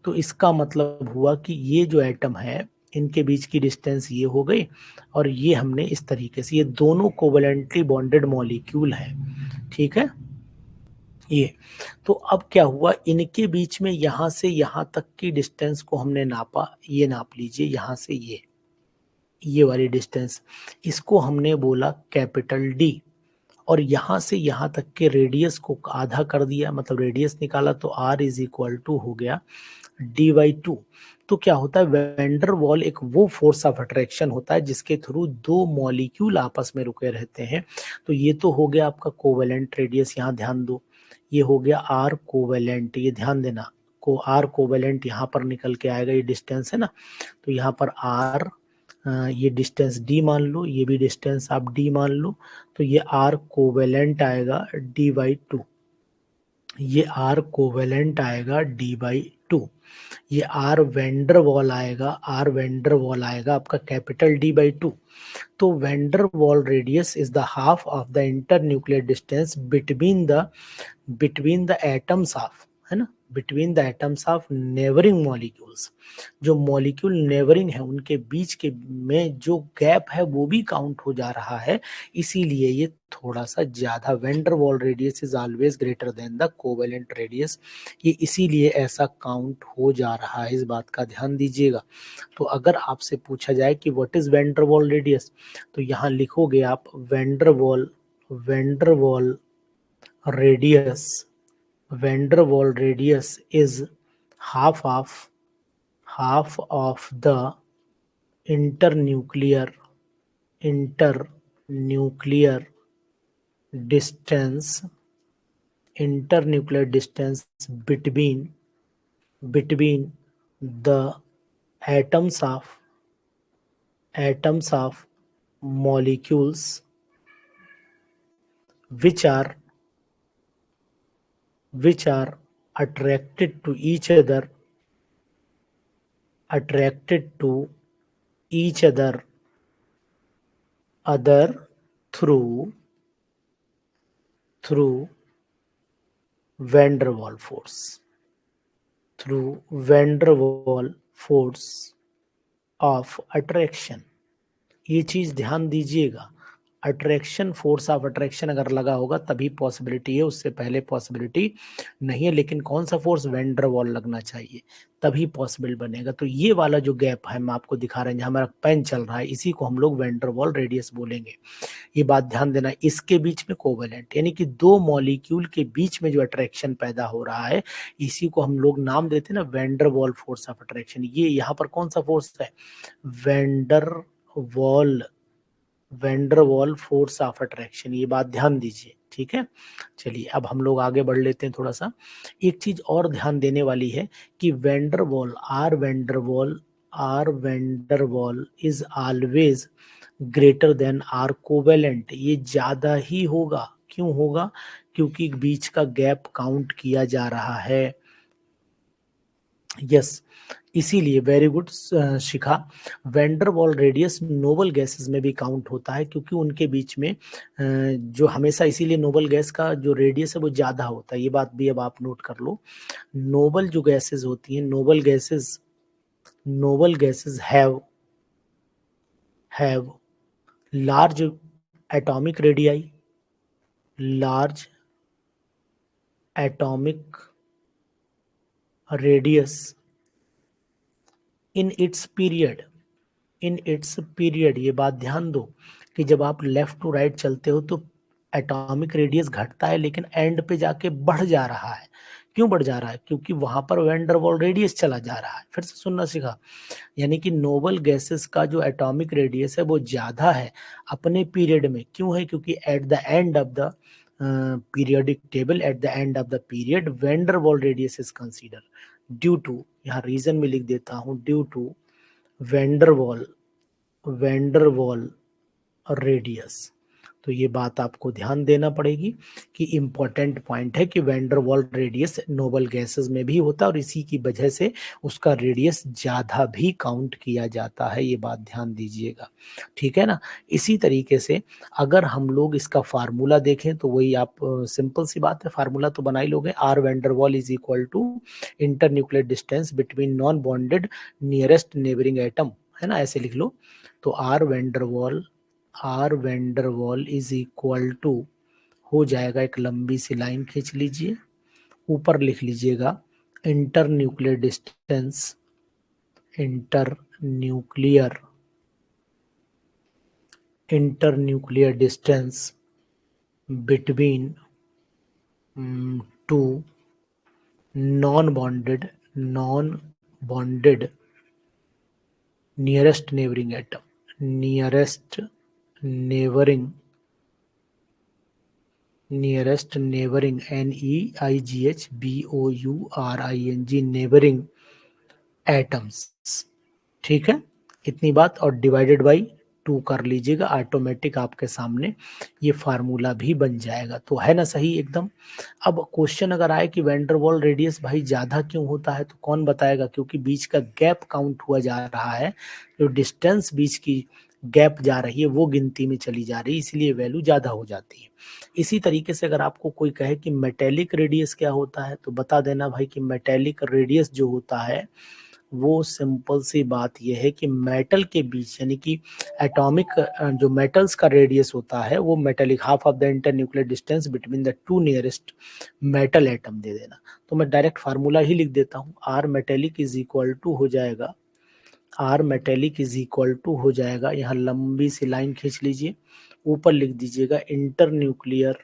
तो इसका मतलब हुआ कि ये जो एटम है इनके बीच की डिस्टेंस ये हो गई, और ये हमने इस तरीके से, ये दोनों कोवेलेंटली बॉन्डेड मॉलिक्यूल है, ठीक है। ये तो अब क्या हुआ, इनके बीच में यहां से यहां तक की डिस्टेंस को हमने नापा, ये नाप लीजिए यहां से ये वाली डिस्टेंस, इसको हमने बोला कैपिटल डी, और यहां से यहां तक के रेडियस को आधा कर दिया, मतलब रेडियस निकाला, तो R इज इक्वल टू हो गया D/2। तो क्या होता है, वेंडर वॉल एक वो फोर्स ऑफ अट्रैक्शन होता है जिसके थ्रू दो मॉलिक्यूल आपस में रुके रहते हैं। तो ये तो हो गया आपका कोवेलेंट रेडियस, यहाँ ध्यान दो, ये हो गया R कोवेलेंट, ये ध्यान देना को R कोवेलेंट यहाँ पर निकल के आएगा, ये डिस्टेंस है ना, तो यहाँ पर R, ये डिस्टेंस D मान लो, ये भी डिस्टेंस आप D मान लो, तो ये R कोवेलेंट आएगा D/2, ये R कोवेलेंट आएगा D/2, ये R वेंडर वॉल आएगा, R वेंडर वॉल आएगा आपका कैपिटल D/2। तो vendor wall radius is the half of the internuclear distance between the atoms of, है ना, between the atoms of neighbouring molecules. जो molecule neighbouring है उनके बीच के में जो गैप है वो भी काउंट हो जा रहा है, इसीलिए ये थोड़ा सा ज्यादा, vendor wall radius is always greater then the covalent radius, ये इसीलिए ऐसा काउंट हो जा रहा है, इस बात का ध्यान दीजिएगा। तो अगर आपसे पूछा जाए कि what is vendor wall radius, तो यहाँ लिखोगे आप vendor wall radius, vendor wall radius is half of the internuclear internuclear distance internuclear distance between the atoms of atoms of molecules which are attracted to each other other through van der Waal force, through van der Waal force of attraction। ये चीज ध्यान दीजिएगा, attraction, force of attraction अगर लगा होगा तभी possibility है, उससे पहले पॉसिबिलिटी नहीं है। लेकिन कौन सा फोर्स? वैन डर वाल लगना चाहिए, तभी पॉसिबल बनेगा। तो ये वाला जो गैप है हम आपको दिखा रहे हैं, जहाँ हमारा पेन चल रहा है, इसी को हम लोग वैन डर वाल रेडियस बोलेंगे। ये बात ध्यान देना। इसके बीच में कोवेलेंट, यानी कि दो मॉलिक्यूल के बीच में जो अट्रैक्शन पैदा हो रहा है, इसी को हम लोग नाम देते हैं ना वैन डर वाल फोर्स ऑफ अट्रैक्शन। ये यहाँ पर कौन सा फोर्स है? Van waal van waal force of attraction. ये बात ध्यान दीजिए, ठीक है। चलिए अब हम लोग आगे बढ़ लेते हैं थोड़ा सा। एक चीज और ध्यान देने वाली है कि R van der waal is always greater than R covalent. ये ज्यादा ही होगा। क्यों होगा? क्योंकि बीच का गैप काउंट किया जा रहा है। यस, इसीलिए very good Shikha, van Waal radius noble gases में भी काउंट होता है, क्योंकि उनके बीच में जो हमेशा, इसीलिए नोबल गैस का जो रेडियस है वो ज्यादा होता है। ये बात भी अब आप नोट कर लो। नोबल जो गैसेस होती हैं, noble gases have large atomic radii, large atomic radius in its period. ये बात ध्यान दो कि जब आप लेफ्ट टू राइट चलते हो तो एटॉमिक रेडियस घटता है, लेकिन एंड पे जाके बढ़ जा रहा है। क्यों बढ़ जा रहा है? क्योंकि वहां पर वैन डर वाल रेडियस चला जा रहा है। फिर से सुनना सीखा, यानी कि नोबल गैसेस का जो एटॉमिक रेडियस है वो ज्यादा है अपने पीरियड में। क्यों है? क्योंकि at the end of the periodic table, at the end of the period, van der Waal radius is consider due to, यहाँ रीजन में लिख देता हूं, due to van der Waal van der Waal radius. तो ये बात आपको ध्यान देना पड़ेगी कि इंपॉर्टेंट पॉइंट है कि वैंडरवॉल रेडियस नोबल गैसेस में भी होता है, और इसी की वजह से उसका रेडियस ज्यादा भी काउंट किया जाता है। ये बात ध्यान दीजिएगा, ठीक है ना। इसी तरीके से अगर हम लोग इसका फार्मूला देखें तो वही आप, सिंपल सी बात है, फार्मूला तो बना ही लोगे। R van der waal is equal to internuclear distance between non bonded nearest neighbouring atom, है ना, ऐसे लिख लो। तो R van der waal is equal to हो जाएगा, एक लंबी सी लाइन खींच लीजिए, ऊपर लिख लीजिएगा inter nuclear distance between two non bonded nearest neighbouring atom, nearest neighbouring NEIGHBOURING neighbouring atoms, ठीक है। इतनी बात, और डिवाइडेड बाई 2 कर लीजिएगा, ऑटोमेटिक आपके सामने ये फार्मूला भी बन जाएगा। तो है ना सही एकदम। अब क्वेश्चन अगर आए कि वैंडरवॉल रेडियस भाई ज्यादा क्यों होता है, तो कौन बताएगा? क्योंकि बीच का गैप काउंट हुआ जा रहा है, जो डिस्टेंस बीच की गैप जा रही है वो गिनती में चली जा रही है, इसलिए वैल्यू ज्यादा हो जाती है। इसी तरीके से अगर आपको कोई कहे कि मेटेलिक रेडियस क्या होता है, तो बता देना भाई कि मेटेलिक रेडियस जो होता है वो सिंपल सी बात यह है कि मेटल के बीच, यानी कि एटॉमिक जो मेटल्स का रेडियस होता है वो metallic, half of the internuclear distance between the two nearest metal atom दे देना। तो मैं डायरेक्ट फार्मूला ही लिख देता हूँ, R metallic is equal to हो जाएगा, यहाँ लंबी सी लाइन खींच लीजिए, ऊपर लिख दीजिएगा internuclear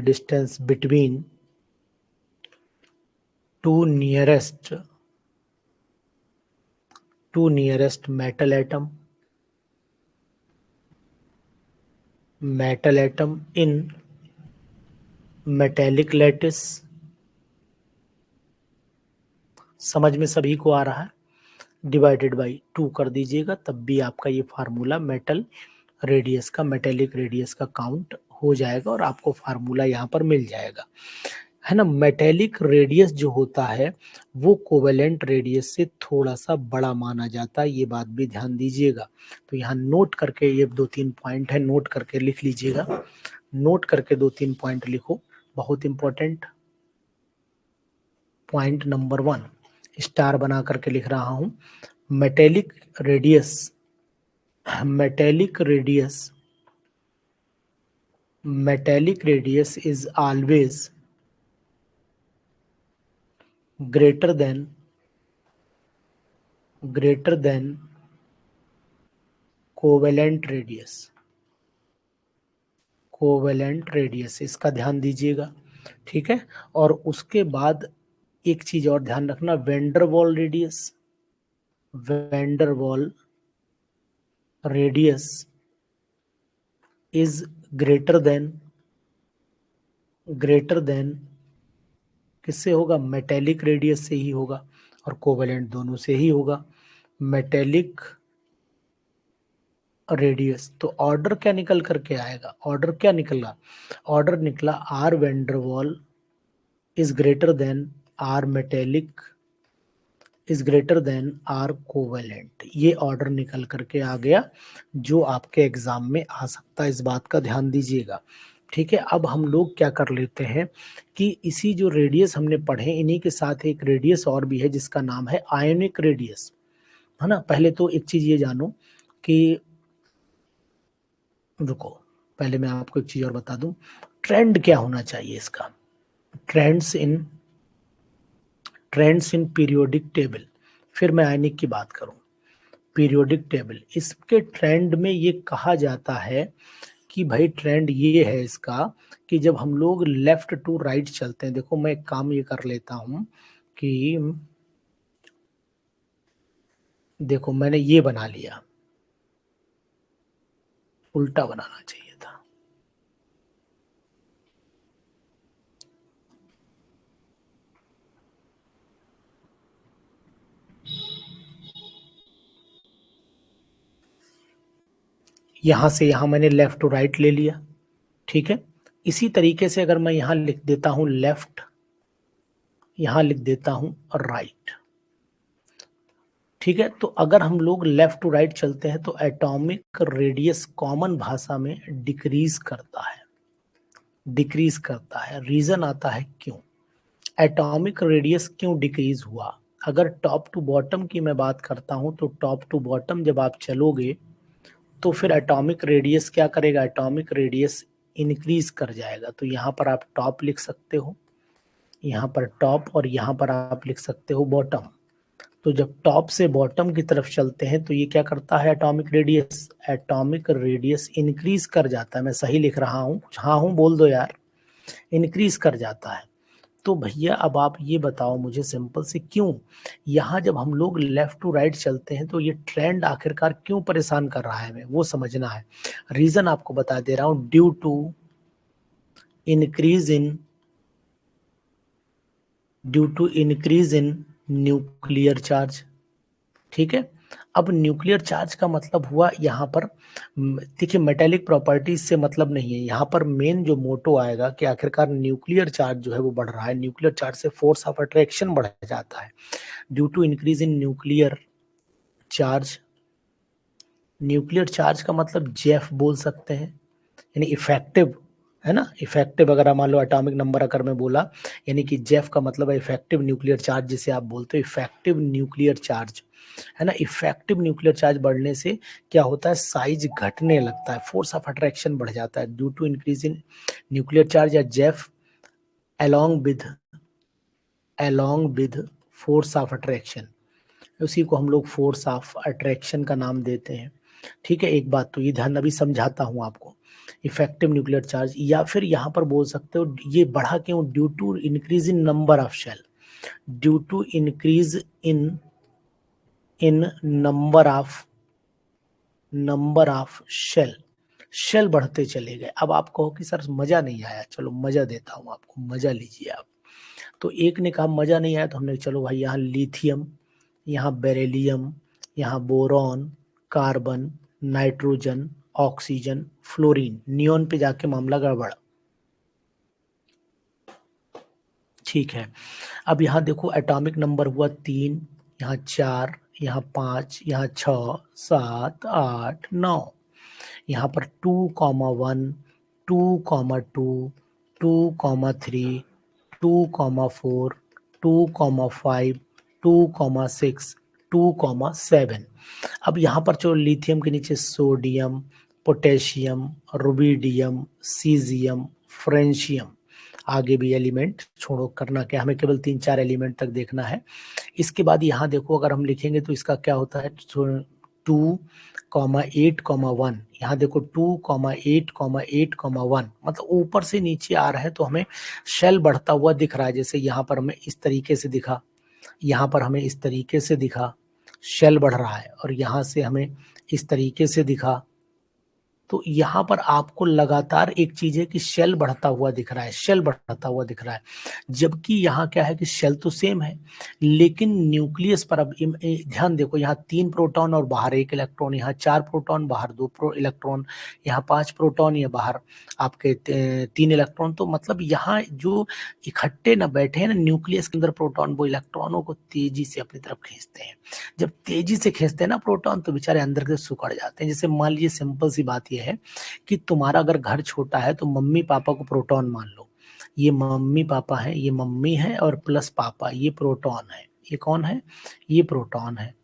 distance between two nearest metal atom in metallic lattice. समझ में सभी को आ रहा है? डिवाइडेड बाई 2 कर दीजिएगा, तब भी आपका ये फार्मूला मेटेलिक रेडियस का काउंट हो जाएगा, और आपको फार्मूला यहाँ पर मिल जाएगा, है ना। मेटेलिक रेडियस जो होता है वो कोवेलेंट रेडियस से थोड़ा सा बड़ा माना जाता है, ये बात भी ध्यान दीजिएगा। तो यहाँ नोट करके, ये 2-3 पॉइंट है, नोट करके लिख लीजिएगा, नोट करके 2-3 पॉइंट लिखो, बहुत इंपॉर्टेंट। पॉइंट नंबर 1, स्टार बना करके लिख रहा हूं, metallic radius, metallic radius, metallic radius is always greater than covalent radius, covalent radius, इसका ध्यान दीजिएगा, ठीक है। और उसके बाद एक चीज और ध्यान रखना, Van der Waals radius, Van der Waals radius is greater then किससे होगा, मेटेलिक रेडियस से ही होगा, और कोवेलेंट दोनों से ही होगा। मेटेलिक रेडियस, तो ऑर्डर क्या निकल करके आएगा, ऑर्डर क्या निकला, ऑर्डर निकला R van der waal is greater than R metallic is greater than R covalent, ये ऑर्डर निकल करके आ गया जो आपके एग्जाम में आ सकता है, इस बात का ध्यान दीजिएगा, ठीक है। अब हम लोग क्या कर लेते हैं कि इसी जो रेडियस हमने पढ़े, इन्हीं के साथ एक रेडियस और भी है जिसका नाम है आयोनिक रेडियस, है ना। पहले तो एक चीज ये जानो कि, रुको पहले मैं आपको एक चीज और बता दूं, ट्रेंड क्या होना चाहिए इसका, ट्रेंड्स इन पीरियोडिक टेबल, फिर मैं आयनिक की बात करूं, पीरियोडिक टेबल, इसके ट्रेंड में ये कहा जाता है कि भाई ट्रेंड ये है इसका कि जब हम लोग लेफ्ट टू राइट चलते हैं, देखो मैं एक काम ये कर लेता हूं कि देखो मैंने ये बना लिया, उल्टा बनाना चाहिए था, यहां से यहां मैंने लेफ्ट टू राइट ले लिया, ठीक है। इसी तरीके से अगर मैं यहां लिख देता हूं लेफ्ट, यहां लिख देता हूं राइट, ठीक है। तो अगर हम लोग लेफ्ट टू राइट चलते हैं तो एटॉमिक रेडियस कॉमन भाषा में डिक्रीज करता है, डिक्रीज करता है। रीजन आता है क्यों, एटॉमिक रेडियस क्यों डिक्रीज हुआ। अगर टॉप टू बॉटम की मैं बात करता हूं तो टॉप टू बॉटम जब आप चलोगे तो फिर एटॉमिक रेडियस क्या करेगा, एटॉमिक रेडियस इंक्रीज कर जाएगा। तो यहाँ पर आप टॉप लिख सकते हो, यहाँ पर टॉप, और यहाँ पर आप लिख सकते हो बॉटम। तो जब टॉप से बॉटम की तरफ चलते हैं तो ये क्या करता है, एटॉमिक रेडियस इंक्रीज कर जाता है। मैं सही लिख रहा हूँ, हाँ हूँ बोल दो यार, इंक्रीज कर जाता है। तो भैया अब आप ये बताओ मुझे सिंपल से, क्यों यहाँ जब हम लोग लेफ्ट टू राइट चलते हैं तो ये ट्रेंड आखिरकार क्यों परेशान कर रहा है, हमें वो समझना है। रीजन आपको बता दे रहा हूँ, due to increase in nuclear charge, ठीक है। अब न्यूक्लियर चार्ज का मतलब हुआ यहाँ पर, देखिए मेटेलिक प्रॉपर्टीज से मतलब नहीं है, यहाँ पर मेन जो मोटो आएगा कि आखिरकार न्यूक्लियर चार्ज जो है वो बढ़ रहा है, न्यूक्लियर चार्ज से फोर्स ऑफ अट्रैक्शन बढ़ जाता है, due to increase in nuclear charge. Nuclear charge का मतलब जेफ बोल सकते हैं, यानी इफेक्टिव, है ना, इफेक्टिव। अगर मान लो एटॉमिक नंबर अगर मैं बोला, यानी कि जेफ का मतलब है इफेक्टिव न्यूक्लियर चार्ज, जिसे आप बोलते हो इफेक्टिव न्यूक्लियर चार्ज, है ना। इफेक्टिव न्यूक्लियर चार्ज बढ़ने से क्या होता है, साइज घटने लगता है, फोर्स ऑफ अट्रैक्शन बढ़ जाता है, due to increase in nuclear charge या Zeff along with force of attraction, उसी को हम लोग फोर्स ऑफ अट्रैक्शन का नाम देते हैं, ठीक है। एक बात तो ये ध्यान, अभी समझाता हूं आपको, इफेक्टिव न्यूक्लियर चार्ज, या फिर यहां पर बोल सकते हो ये बढ़ा क्यों, due to increase in number of shell, due to increase in number of shell, shell बढ़ते चले गए। अब आप कहो कि सर मजा नहीं आया, चलो मजा देता हूं आपको, मजा लीजिए आप। तो एक ने कहा मजा नहीं आया, तो हमने चलो भाई यहाँ लिथियम, यहाँ बेरिलियम, यहाँ boron, carbon, nitrogen, oxygen, fluorine, neon पे जाके मामला गड़बड़, ठीक है। अब यहाँ देखो एटॉमिक नंबर हुआ 3, यहाँ 4, यहाँ 5, यहाँ 6, 7, 8, 9, यहाँ पर 2,1, 2,2, 2,3, 2,4, 2,5, 2,6, 2,7। अब यहाँ पर जो लिथियम के नीचे sodium, potassium, rubidium, caesium, francium, आगे भी एलिमेंट छोड़ो, करना क्या, हमें केवल 3-4 एलिमेंट तक देखना है। इसके बाद यहाँ देखो, अगर हम लिखेंगे तो इसका क्या होता है, 2,8,1, यहाँ देखो 2,8,8,1, मतलब ऊपर से नीचे आ रहा है तो हमें शेल बढ़ता हुआ दिख रहा है। जैसे यहाँ पर हमें इस तरीके से दिखा, यहाँ पर हमें इस तरीके से दिखा, शेल बढ़ रहा है, और यहाँ से हमें इस तरीके से दिखा। तो यहाँ पर आपको लगातार एक चीज है कि शेल बढ़ता हुआ दिख रहा है, शेल बढ़ता हुआ दिख रहा है, जबकि यहाँ क्या है कि शेल तो सेम है, लेकिन न्यूक्लियस पर अब ध्यान देखो, यहाँ 3 प्रोटॉन और बाहर 1 इलेक्ट्रॉन, यहाँ 4 प्रोटॉन बाहर 2 इलेक्ट्रॉन, यहाँ 5 प्रोटॉन या बाहर आपके 3 इलेक्ट्रॉन। तो मतलब यहाँ जो इकट्ठे न बैठे हैं ना न्यूक्लियस के अंदर प्रोटॉन, वो इलेक्ट्रॉनों को तेजी से अपनी तरफ खींचते हैं। जब तेजी से खींचते हैं ना प्रोटॉन, तो बेचारे अंदर से सिकुड़ जाते हैं। जैसे मान लीजिए, सिंपल सी बात यह है कि तुम्हारा अगर घर छोटा है तो मम्मी पापा को प्रोटॉन मान लो, ये मम्मी पापा है, ये मम्मी है और प्लस पापा, ये प्रोटॉन है। ये कौन है, ये प्रोटॉन है।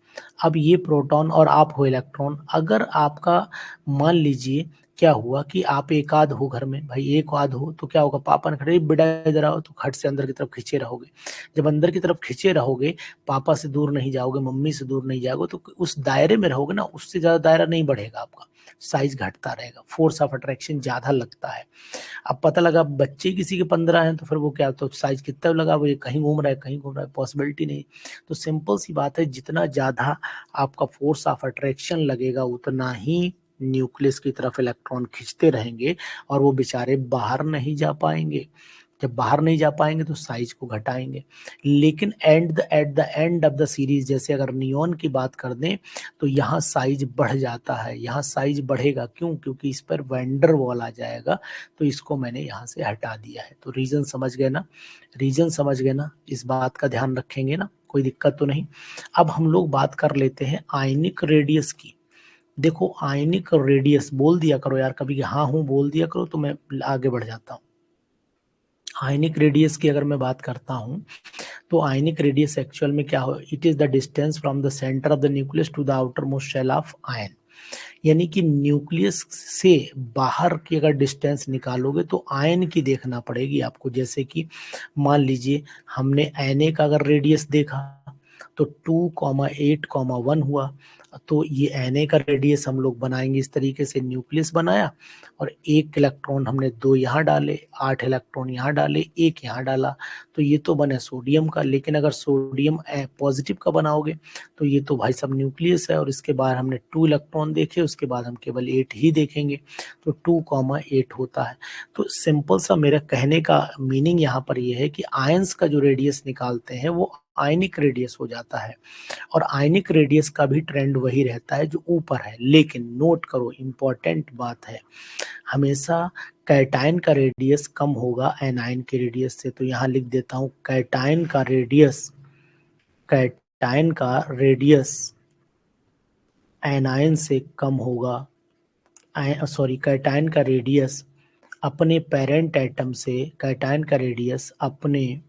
अब ये प्रोटॉन और आप हो इलेक्ट्रॉन। अगर आपका मान लीजिए क्या हुआ कि आप एक आध हो घर में, भाई एक आध हो, तो क्या होगा, पापा ने खड़े बेटा इधर आओ, तो खट से अंदर की तरफ खींचे रहोगे। जब अंदर की तरफ खींचे रहोगे, पापा से दूर नहीं जाओगे, मम्मी से दूर नहीं जाओगे, तो उस दायरे में रहोगे ना, उससे ज्यादा दायरा नहीं बढ़ेगा आपका, साइज घटता रहेगा, फोर्स ऑफ अट्रैक्शन ज्यादा लगता है। अब पता लगा बच्चे किसी के 15 हैं, तो फिर वो क्या, तो साइज कितना लगा, वो ये कहीं घूम रहा है, कहीं घूम रहा है, पॉसिबिलिटी नहीं। तो सिंपल सी बात है, जितना ज्यादा आपका फोर्स ऑफ अट्रैक्शन लगेगा, उतना ही न्यूक्लियस की तरफ इलेक्ट्रॉन खींचते रहेंगे, और वो बेचारे बाहर नहीं जा पाएंगे। जब बाहर नहीं जा पाएंगे तो साइज को घटाएंगे। लेकिन eight the end of the series, जैसे अगर नियॉन की बात कर दें, तो यहाँ साइज बढ़ जाता है, यहाँ साइज बढ़ेगा। क्यों, क्योंकि इस पर वैंडर वॉल आ जाएगा, तो इसको मैंने यहाँ से हटा दिया है। तो रीजन समझ गए ना, रीजन समझ गए ना, इस बात का ध्यान रखेंगे ना, कोई दिक्कत तो नहीं। अब हम लोग बात कर लेते हैं आयनिक रेडियस की। देखो आयनिक रेडियस बोल दिया करो यार, कभी हाँ हूं बोल दिया करो, तो मैं आगे बढ़ जाता हूँ। आयनिक रेडियस की अगर मैं बात करता हूं, तो आयनिक रेडियस एक्चुअल में क्या हो, it is the distance from the centre of the nucleus to the outer most shell of ion. यानी कि न्यूक्लियस से बाहर की अगर डिस्टेंस निकालोगे तो आयन की देखना पड़ेगी आपको। जैसे कि मान लीजिए हमने Na का अगर रेडियस देखा, तो 2,8,1 हुआ, तो ये Na का रेडियस हम लोग बनाएंगे इस तरीके से, न्यूक्लियस बनाया, और 1 इलेक्ट्रॉन हमने 2 यहाँ डाले, 8 इलेक्ट्रॉन यहाँ डाले, 1 यहाँ डाला, तो ये तो बने सोडियम का। लेकिन अगर सोडियम पॉजिटिव का बनाओगे, तो ये तो भाई सब न्यूक्लियस है, और इसके बाद हमने 2 इलेक्ट्रॉन देखे, उसके बाद हम केवल 8 ही देखेंगे, तो 2,8 होता है। तो सिंपल सा मेरा कहने का मीनिंग यहाँ पर ये है कि आयंस का जो रेडियस निकालते हैं वो आयनिक रेडियस हो जाता है, और आयनिक रेडियस का भी ट्रेंड वही रहता है जो ऊपर है। लेकिन नोट करो, इंपॉर्टेंट बात है, हमेशा कैटायन का रेडियस कम होगा एनायन के रेडियस से। तो यहाँ लिख देता हूँ, कैटायन का रेडियस, कैटायन का रेडियस एनायन से कम होगा, सॉरी, कैटायन का रेडियस अपने पेरेंट एटम से, कैटायन का रेडियस अपने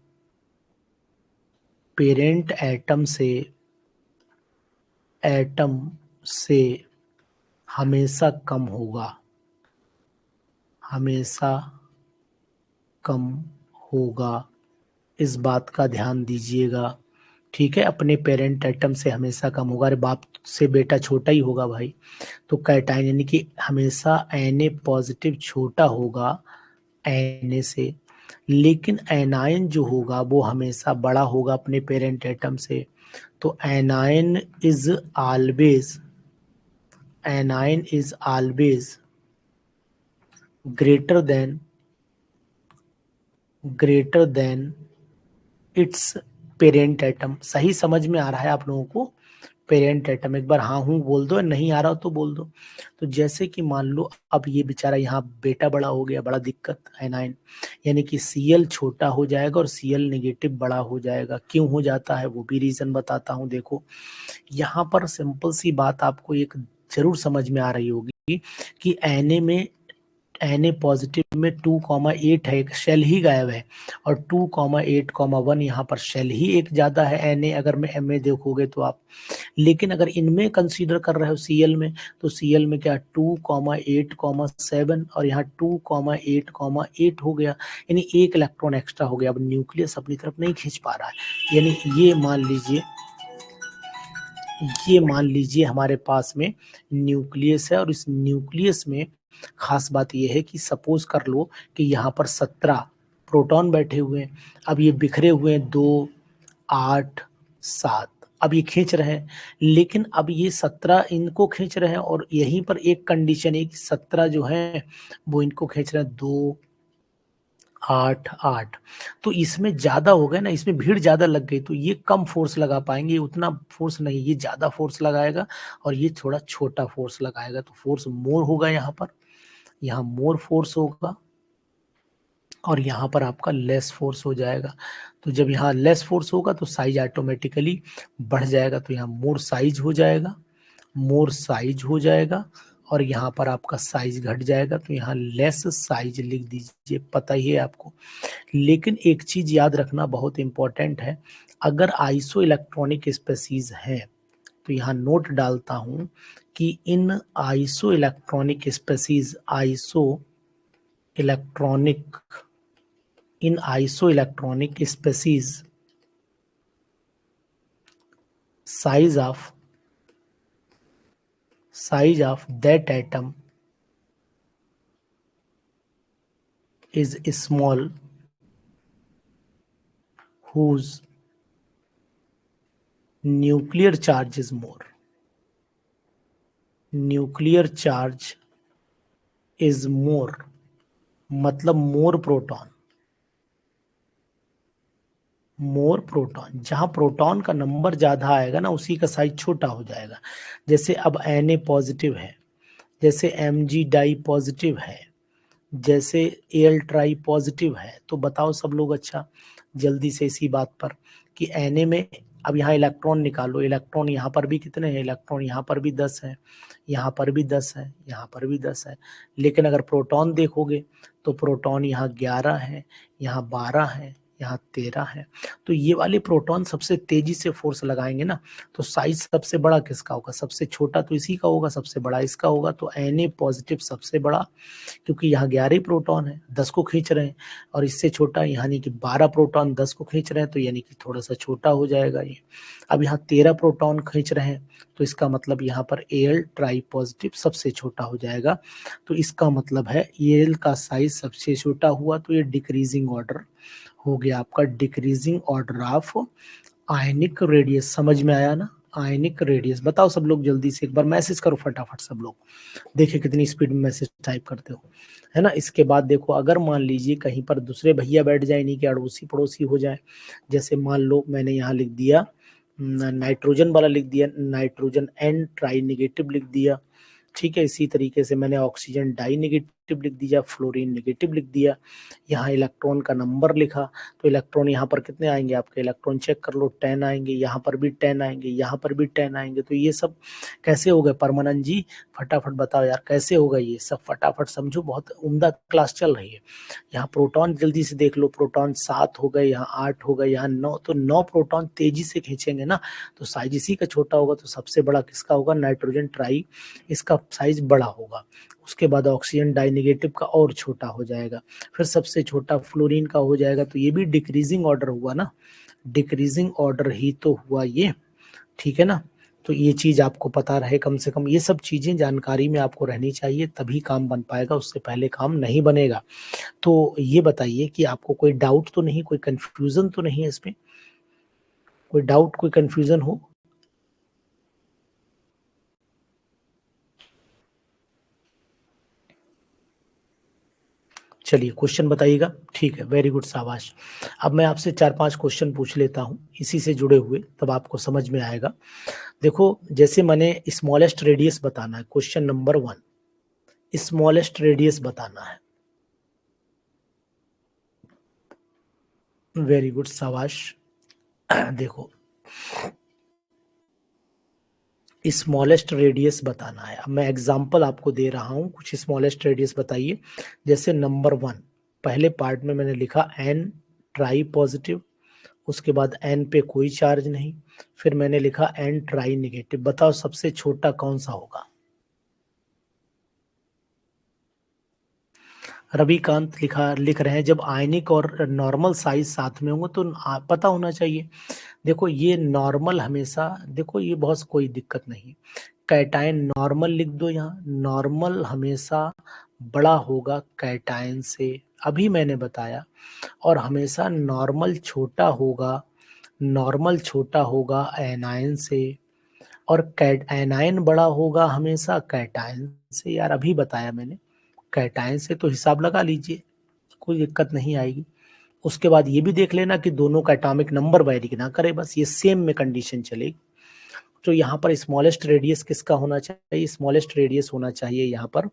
पेरेंट एटम से हमेशा कम होगा, हमेशा कम होगा। इस बात का ध्यान दीजिएगा, ठीक है। अपने पेरेंट एटम से हमेशा कम होगा, अरे बाप से बेटा छोटा ही होगा भाई। तो कैटायन यानी कि हमेशा Na पॉजिटिव छोटा होगा Na से, लेकिन एनायन जो होगा वो हमेशा बड़ा होगा अपने पेरेंट एटम से। तो anion is always, anion is always greater then, greater than it's parent atom. सही समझ में आ रहा है आप लोगों को, पेरेंट एटम। एक बार हाँ हूँ बोल दो, नहीं आ रहा तो बोल दो। तो जैसे कि मान लो अब ये बेचारा यहाँ बेटा बड़ा हो गया, बड़ा दिक्कत एनायन, यानी कि Cl छोटा हो जाएगा और Cl नेगेटिव बड़ा हो जाएगा। क्यों हो जाता है वो भी रीजन बताता हूँ। देखो यहाँ पर सिंपल सी बात आपको एक जरूर समझ में आ रही होगी कि Na में Na पॉजिटिव में 2,8 है, एक शेल ही गायब है, और 2,8,1 यहाँ पर शेल ही एक ज्यादा है Na, अगर मैं Ma देखोगे तो आप। लेकिन अगर इनमें कंसीडर कर रहे हो Cl में, तो Cl में क्या 2,8,7 और यहाँ 2,8,8 हो गया, यानी एक इलेक्ट्रॉन एक्स्ट्रा हो गया। अब न्यूक्लियस अपनी तरफ नहीं खींच पा रहा है, यानी ये मान लीजिए हमारे पास में न्यूक्लियस है, और इस न्यूक्लियस में खास बात यह है कि सपोज कर लो कि यहाँ पर 17 प्रोटॉन बैठे हुए हैं। अब ये बिखरे हुए हैं 2, 8, 7, अब ये खींच रहे हैं, लेकिन अब ये 17 इनको खींच रहे हैं, और यहीं पर एक कंडीशन है कि 17 जो है वो इनको खींच रहे हैं 2, 8, 8। तो इसमें ज्यादा हो गया ना, इसमें भीड़ ज्यादा लग गई, तो ये कम फोर्स लगा पाएंगे, उतना फोर्स नहीं, ये ज्यादा फोर्स लगाएगा और ये थोड़ा छोटा फोर्स लगाएगा, तो फोर्स मोर होगा यहाँ पर, यहाँ मोर फोर्स होगा, और यहाँ पर आपका लेस फोर्स हो जाएगा। तो जब यहाँ लेस फोर्स होगा तो साइज ऑटोमेटिकली बढ़ जाएगा, तो यहाँ मोर साइज हो जाएगा, मोर साइज हो जाएगा, और यहाँ पर आपका साइज घट जाएगा, तो यहाँ लेस साइज लिख दीजिए, पता ही है आपको। लेकिन एक चीज याद रखना बहुत इंपॉर्टेंट है, अगर आइसो इलेक्ट्रॉनिक स्पेसीज है, तो यहाँ नोट डालता हूं कि electronic in iso electronic species size of that atom is small, whose nuclear charge is more. Nuclear charge is more मतलब मोर प्रोटॉन, जहां प्रोटॉन का नंबर ज्यादा आएगा ना, उसी का साइज छोटा हो जाएगा। जैसे अब Na पॉजिटिव है, जैसे Mg डाई पॉजिटिव है, जैसे Al ट्राई पॉजिटिव है, तो बताओ सब लोग अच्छा जल्दी से इसी बात पर कि Na में अब यहाँ इलेक्ट्रॉन निकालो, इलेक्ट्रॉन यहाँ पर भी कितने हैं, इलेक्ट्रॉन यहाँ पर भी 10 है, यहाँ पर भी 10 है, यहाँ पर भी 10 है। लेकिन अगर प्रोटॉन देखोगे तो प्रोटॉन यहाँ 11 है, यहाँ 12 है, यहाँ 13 है। तो ये वाले प्रोटॉन सबसे तेजी से फोर्स लगाएंगे ना, तो साइज सबसे बड़ा किसका होगा, सबसे छोटा तो इसी का होगा, सबसे बड़ा इसका होगा। तो Na पॉजिटिव सबसे बड़ा, क्योंकि यहाँ 11 प्रोटॉन है, 10 को खींच रहे हैं, और इससे छोटा यानी कि 12 प्रोटॉन 10 को खींच रहे हैं, तो यानी कि थोड़ा सा छोटा हो जाएगा ये। अब यहाँ 13 प्रोटॉन खींच रहे हैं, तो इसका मतलब यहाँ पर Al ट्राई पॉजिटिव सबसे छोटा हो जाएगा। तो इसका मतलब है Al का साइज सबसे छोटा हुआ, तो ये डिक्रीजिंग ऑर्डर हो गया आपका, decreasing order of ionic radius. समझ में आया ना, आयनिक रेडियस। बताओ सब लोग जल्दी से, एक बार मैसेज करो फटाफट सब लोग, देखिए कितनी स्पीड में मैसेज टाइप करते हो, है ना। इसके बाद देखो, अगर मान लीजिए कहीं पर दूसरे भैया बैठ जाए, इन्हीं के अड़ोसी पड़ोसी हो जाए, जैसे मान लो मैंने यहाँ लिख दिया नाइट्रोजन वाला, लिख दिया नाइट्रोजन N ट्राई नेगेटिव लिख दिया, ठीक है। इसी तरीके से मैंने ऑक्सीजन डाई नेगेटिव लिख दिया, फ्लोरीन नेगेटिव लिख दिया, यहाँ इलेक्ट्रॉन का नंबर लिखा, तो इलेक्ट्रॉन यहाँ पर कितने आएंगे आपके, इलेक्ट्रॉन चेक कर लो 10 आएंगे, यहाँ पर भी 10 आएंगे, यहाँ पर भी 10 आएंगे। तो ये सब कैसे हो गए परमानंद जी, फटाफट बताओ यार कैसे होगा ये सब, फटाफट समझो, बहुत उम्दा क्लास चल रही है। यहाँ प्रोटॉन जल्दी से देख लो, प्रोटॉन 7 हो गए, यहाँ 8 हो गए, यहाँ 9, तो 9 प्रोटॉन तेजी से खींचेंगे ना, तो साइज इसी का छोटा होगा, तो सबसे बड़ा किसका होगा, नाइट्रोजन ट्राई, इसका साइज बड़ा होगा। उसके बाद ऑक्सीजन डाई नेगेटिव का और छोटा हो जाएगा, फिर सबसे छोटा फ्लोरीन का हो जाएगा। तो ये भी डिक्रीजिंग ऑर्डर हुआ ना, डिक्रीजिंग ऑर्डर ही तो हुआ ये, ठीक है ना। तो ये चीज आपको पता रहे, कम से कम ये सब चीजें जानकारी में आपको रहनी चाहिए, तभी काम बन पाएगा, उससे पहले काम नहीं बनेगा। तो ये बताइए कि आपको कोई डाउट तो नहीं, कोई कंफ्यूजन तो नहीं है इसमें, कोई डाउट कोई कंफ्यूजन हो। चलिए क्वेश्चन बताइएगा, ठीक है, वेरी गुड, शाबाश। अब मैं आपसे 4-5 क्वेश्चन पूछ लेता हूं इसी से जुड़े हुए, तब आपको समझ में आएगा। देखो, जैसे मैंने स्मॉलेस्ट रेडियस बताना है, क्वेश्चन नंबर 1, स्मॉलेस्ट रेडियस बताना है, वेरी गुड, शाबाश। देखो स्मॉलेस्ट रेडियस बताना है। अब मैं एग्जांपल आपको दे रहा हूँ, कुछ स्मॉलेस्ट रेडियस बताइए। जैसे नंबर 1 पहले पार्ट में मैंने लिखा एन ट्राई पॉजिटिव, उसके बाद एन पे कोई चार्ज नहीं, फिर मैंने लिखा एन ट्राई निगेटिव। बताओ सबसे छोटा कौन सा होगा? रविकांत लिख रहे हैं जब आयनिक और नॉर्मल साइज साथ में होंगे तो पता होना चाहिए। देखो ये नॉर्मल हमेशा, देखो ये बहुत कोई दिक्कत नहीं। कैटायन नॉर्मल लिख दो, यहाँ नॉर्मल हमेशा बड़ा होगा कैटायन से, अभी मैंने बताया। और हमेशा नॉर्मल छोटा होगा एनायन से, और कैट एनायन बड़ा होगा हमेशा कैटायन से। यार अभी बताया मैंने, कैटायन से तो हिसाब लगा लीजिए, कोई दिक्कत नहीं आएगी। उसके बाद ये भी देख लेना कि दोनों का एटॉमिक नंबर वेरी ना करे, बस ये सेम में कंडीशन चलेगी। तो यहाँ पर स्मॉलेस्ट रेडियस किसका होना चाहिए? स्मॉलेस्ट रेडियस होना चाहिए यहाँ पर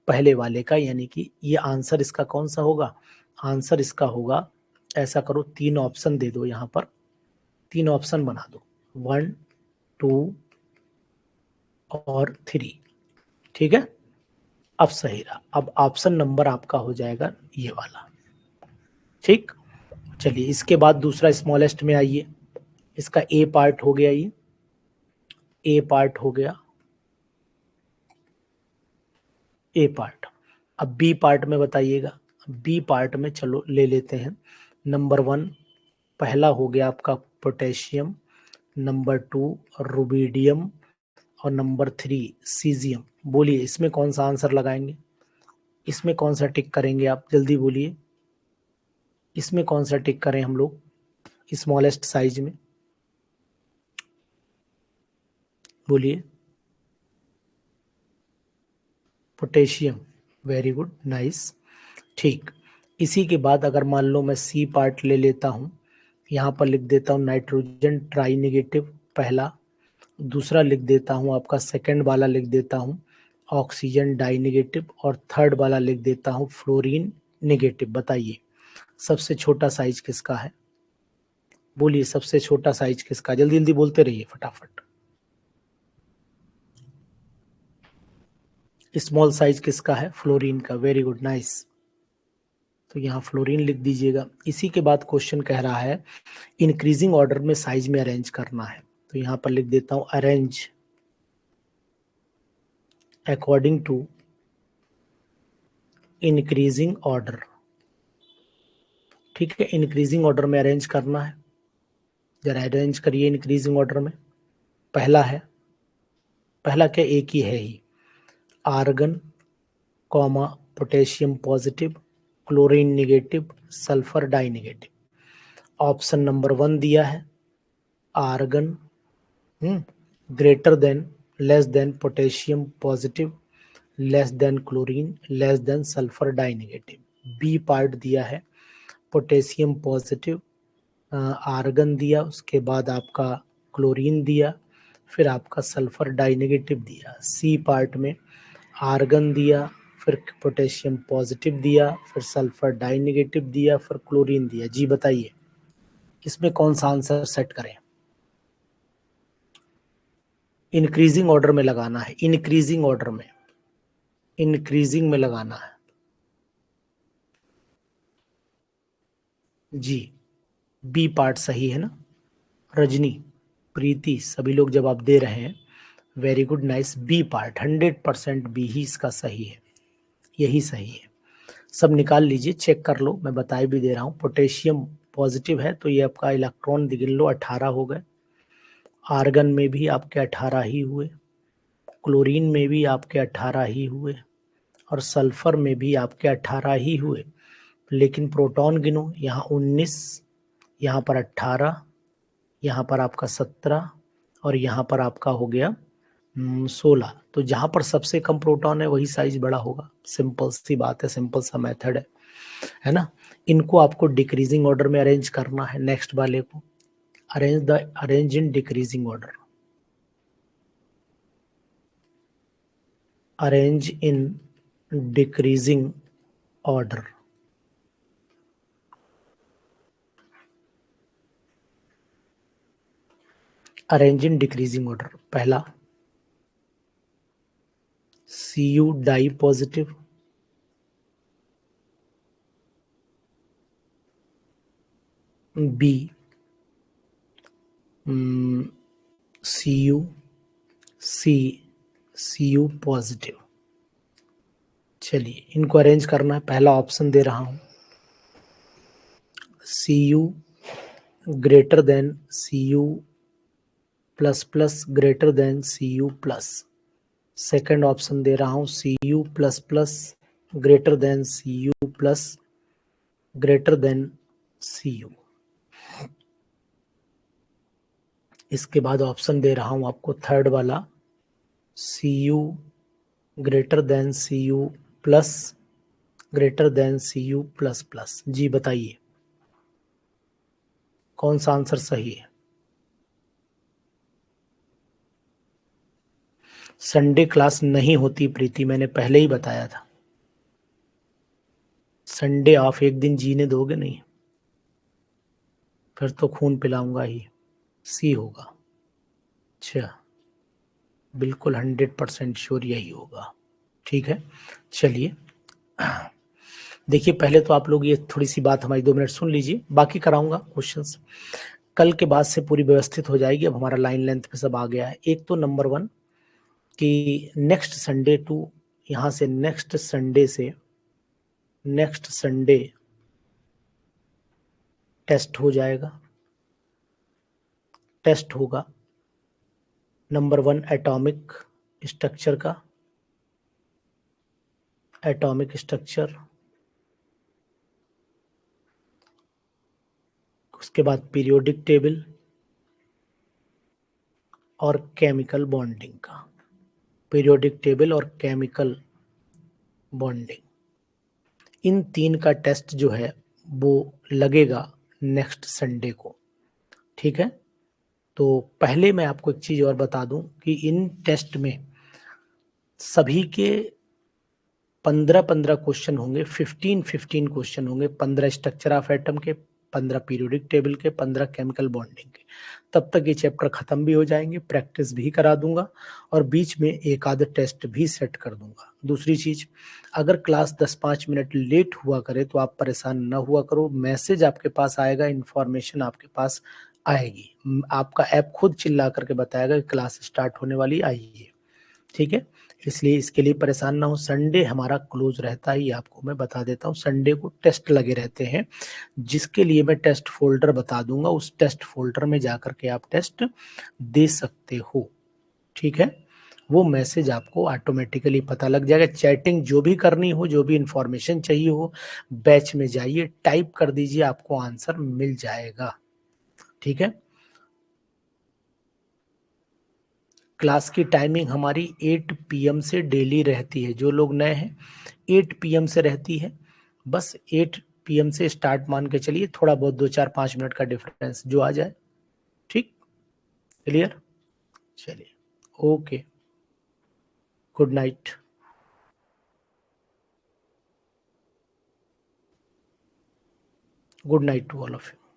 पहले वाले का, यानी कि ये आंसर इसका कौन सा होगा? आंसर इसका होगा, ऐसा करो 3 ऑप्शन दे दो यहाँ पर, 3 ऑप्शन बना दो, 1 2 और 3। ठीक है, अब सही रहा। अब ऑप्शन नंबर आपका हो जाएगा ये वाला। ठीक, चलिए इसके बाद दूसरा स्मॉलेस्ट में आइए। इसका ए पार्ट हो गया, ये ए पार्ट हो गया, ए पार्ट। अब बी पार्ट में बताइएगा। बी पार्ट में चलो ले लेते हैं। नंबर 1 पहला हो गया आपका पोटेशियम, नंबर 2 रुबिडियम, और नंबर 3 सीजियम। बोलिए इसमें कौन सा आंसर लगाएंगे? इसमें कौन सा टिक करेंगे आप? जल्दी बोलिए, इसमें कौन सा टिक करें हम लोग स्मॉलेस्ट साइज में? बोलिए। Potassium, very good, nice. ठीक, इसी के बाद अगर मान लो मैं सी पार्ट ले लेता हूँ, यहाँ पर लिख देता हूँ नाइट्रोजन ट्राई नेगेटिव पहला, दूसरा लिख देता हूँ आपका सेकंड वाला लिख देता हूँ ऑक्सीजन डाई नेगेटिव, और थर्ड वाला लिख देता हूँ फ्लोरीन नेगेटिव। बताइए सबसे छोटा साइज किसका है? बोलिए सबसे छोटा साइज किसका? जल्दी जल्दी बोलते रहिए फटाफट। स्मॉल साइज किसका है? फ्लोरीन का, वेरी गुड, नाइस। तो यहाँ फ्लोरीन लिख दीजिएगा। इसी के बाद क्वेश्चन कह रहा है इंक्रीजिंग ऑर्डर में साइज में अरेंज करना है, तो यहाँ पर लिख देता हूँ arrange according to increasing order. ठीक है, इंक्रीजिंग ऑर्डर में अरेंज करना है, जरा अरेंज करिए इंक्रीजिंग ऑर्डर में। पहला है, पहला क्या, एक ही है ही, argon comma potassium positive, chlorine negative, sulphur di negative. Option number 1 दिया है argon greater than less than potassium positive, less than chlorine, less than sulphur di negative. B part दिया है पोटेशियम पॉजिटिव, आर्गन दिया, उसके बाद आपका chlorine दिया, फिर आपका सल्फर डाई नेगेटिव दिया। सी पार्ट में आर्गन दिया, फिर पोटेशियम पॉजिटिव दिया, फिर सल्फर डाई नेगेटिव दिया, फिर क्लोरीन दिया। जी बताइए इसमें कौन सा आंसर सेट करें? इंक्रीजिंग ऑर्डर में लगाना है, इंक्रीजिंग ऑर्डर में, इंक्रीजिंग में लगाना है। जी, बी पार्ट सही है ना? रजनी, प्रीति, सभी लोग जवाब दे रहे हैं, very good, nice. B part 100% B ही इसका सही है, यही सही है। सब निकाल लीजिए, चेक कर लो, मैं बताए भी दे रहा हूँ। पोटेशियम पॉजिटिव है तो ये आपका इलेक्ट्रॉन गिन लो 18 हो गए, आर्गन में भी आपके 18 ही हुए, क्लोरीन में भी आपके 18 ही हुए, और सल्फर में भी आपके 18 ही हुए। लेकिन प्रोटॉन गिनो, यहाँ 19, यहाँ पर 18, यहाँ पर आपका 17, और यहाँ पर आपका हो गया 16। तो जहाँ पर सबसे कम प्रोटॉन है वही साइज बड़ा होगा, सिंपल सी बात है, सिंपल सा मेथड है ना? इनको आपको डिक्रीजिंग ऑर्डर में अरेंज करना है। नेक्स्ट वाले को arrange in decreasing order, arrange in decreasing order. Arrange in decreasing order, पहला Cu di positive, B Cu, C Cu positive. चलिए इनको अरेंज करना है। पहला ऑप्शन दे रहा हूं, Cu greater than Cu plus plus greater than Cu plus. Second option दे रहा हूं, Cu plus plus greater than Cu plus greater than Cu। इसके बाद ऑप्शन दे रहा हूं आपको थर्ड वाला, Cu greater than Cu plus greater than Cu plus plus. जी बताइए कौन सा आंसर सही है। संडे क्लास नहीं होती प्रीति, मैंने पहले ही बताया था। संडे ऑफ, एक दिन जीने दोगे नहीं, फिर तो खून पिलाऊंगा ही। सी होगा। अच्छा, बिल्कुल 100% श्योर यही होगा। ठीक है, चलिए देखिए पहले तो आप लोग ये थोड़ी सी बात हमारी 2 मिनट सुन लीजिए, बाकी कराऊंगा क्वेश्चंस कल के बाद से पूरी व्यवस्थित हो जाएगी। अब हमारा लाइन लेंथ पे सब आ गया है। एक तो नंबर 1 कि नेक्स्ट संडे टू, यहाँ से नेक्स्ट संडे टेस्ट हो जाएगा। टेस्ट होगा नंबर 1 एटॉमिक स्ट्रक्चर का, एटॉमिक स्ट्रक्चर, उसके बाद पीरियोडिक टेबल और केमिकल बॉन्डिंग का। पीरियोडिक टेबल और केमिकल बॉन्डिंग, इन 3 का टेस्ट जो है वो लगेगा नेक्स्ट संडे को। ठीक है, तो पहले मैं आपको एक चीज और बता दूं कि इन टेस्ट में सभी के 15-15 क्वेश्चन होंगे, 15-15 क्वेश्चन होंगे। 15 स्ट्रक्चर ऑफ एटम के, 15 पीरियोडिक टेबल के, 15 केमिकल बॉन्डिंग के। तब तक ये चैप्टर खत्म भी हो जाएंगे, प्रैक्टिस भी करा दूंगा और बीच में एक आध टेस्ट भी सेट कर दूंगा। दूसरी चीज, अगर क्लास 10-5 मिनट लेट हुआ करे तो आप परेशान न हुआ करो, मैसेज आपके पास आएगा, इंफॉर्मेशन आपके पास आएगी, आपका ऐप खुद चिल्ला करके बताएगा कि क्लास स्टार्ट होने वाली, आइए। ठीक है, इसलिए इसके लिए परेशान ना हो। संडे हमारा क्लोज रहता है, ये आपको मैं बता देता हूँ। संडे को टेस्ट लगे रहते हैं, जिसके लिए मैं टेस्ट फोल्डर बता दूंगा, उस टेस्ट फोल्डर में जाकर के आप टेस्ट दे सकते हो। ठीक है, वो मैसेज आपको ऑटोमेटिकली पता लग जाएगा। चैटिंग जो भी करनी हो, जो भी इंफॉर्मेशन चाहिए हो, बैच में जाइए, टाइप कर दीजिए, आपको आंसर मिल जाएगा। ठीक है, क्लास की टाइमिंग हमारी 8 PM से डेली रहती है। जो लोग नए हैं, 8 PM से रहती है। बस 8 PM से स्टार्ट मान के चलिए, थोड़ा बहुत 2-4-5 मिनट का डिफरेंस जो आ जाए। ठीक, क्लियर। चलिए, okay, good night. Good night to all of you.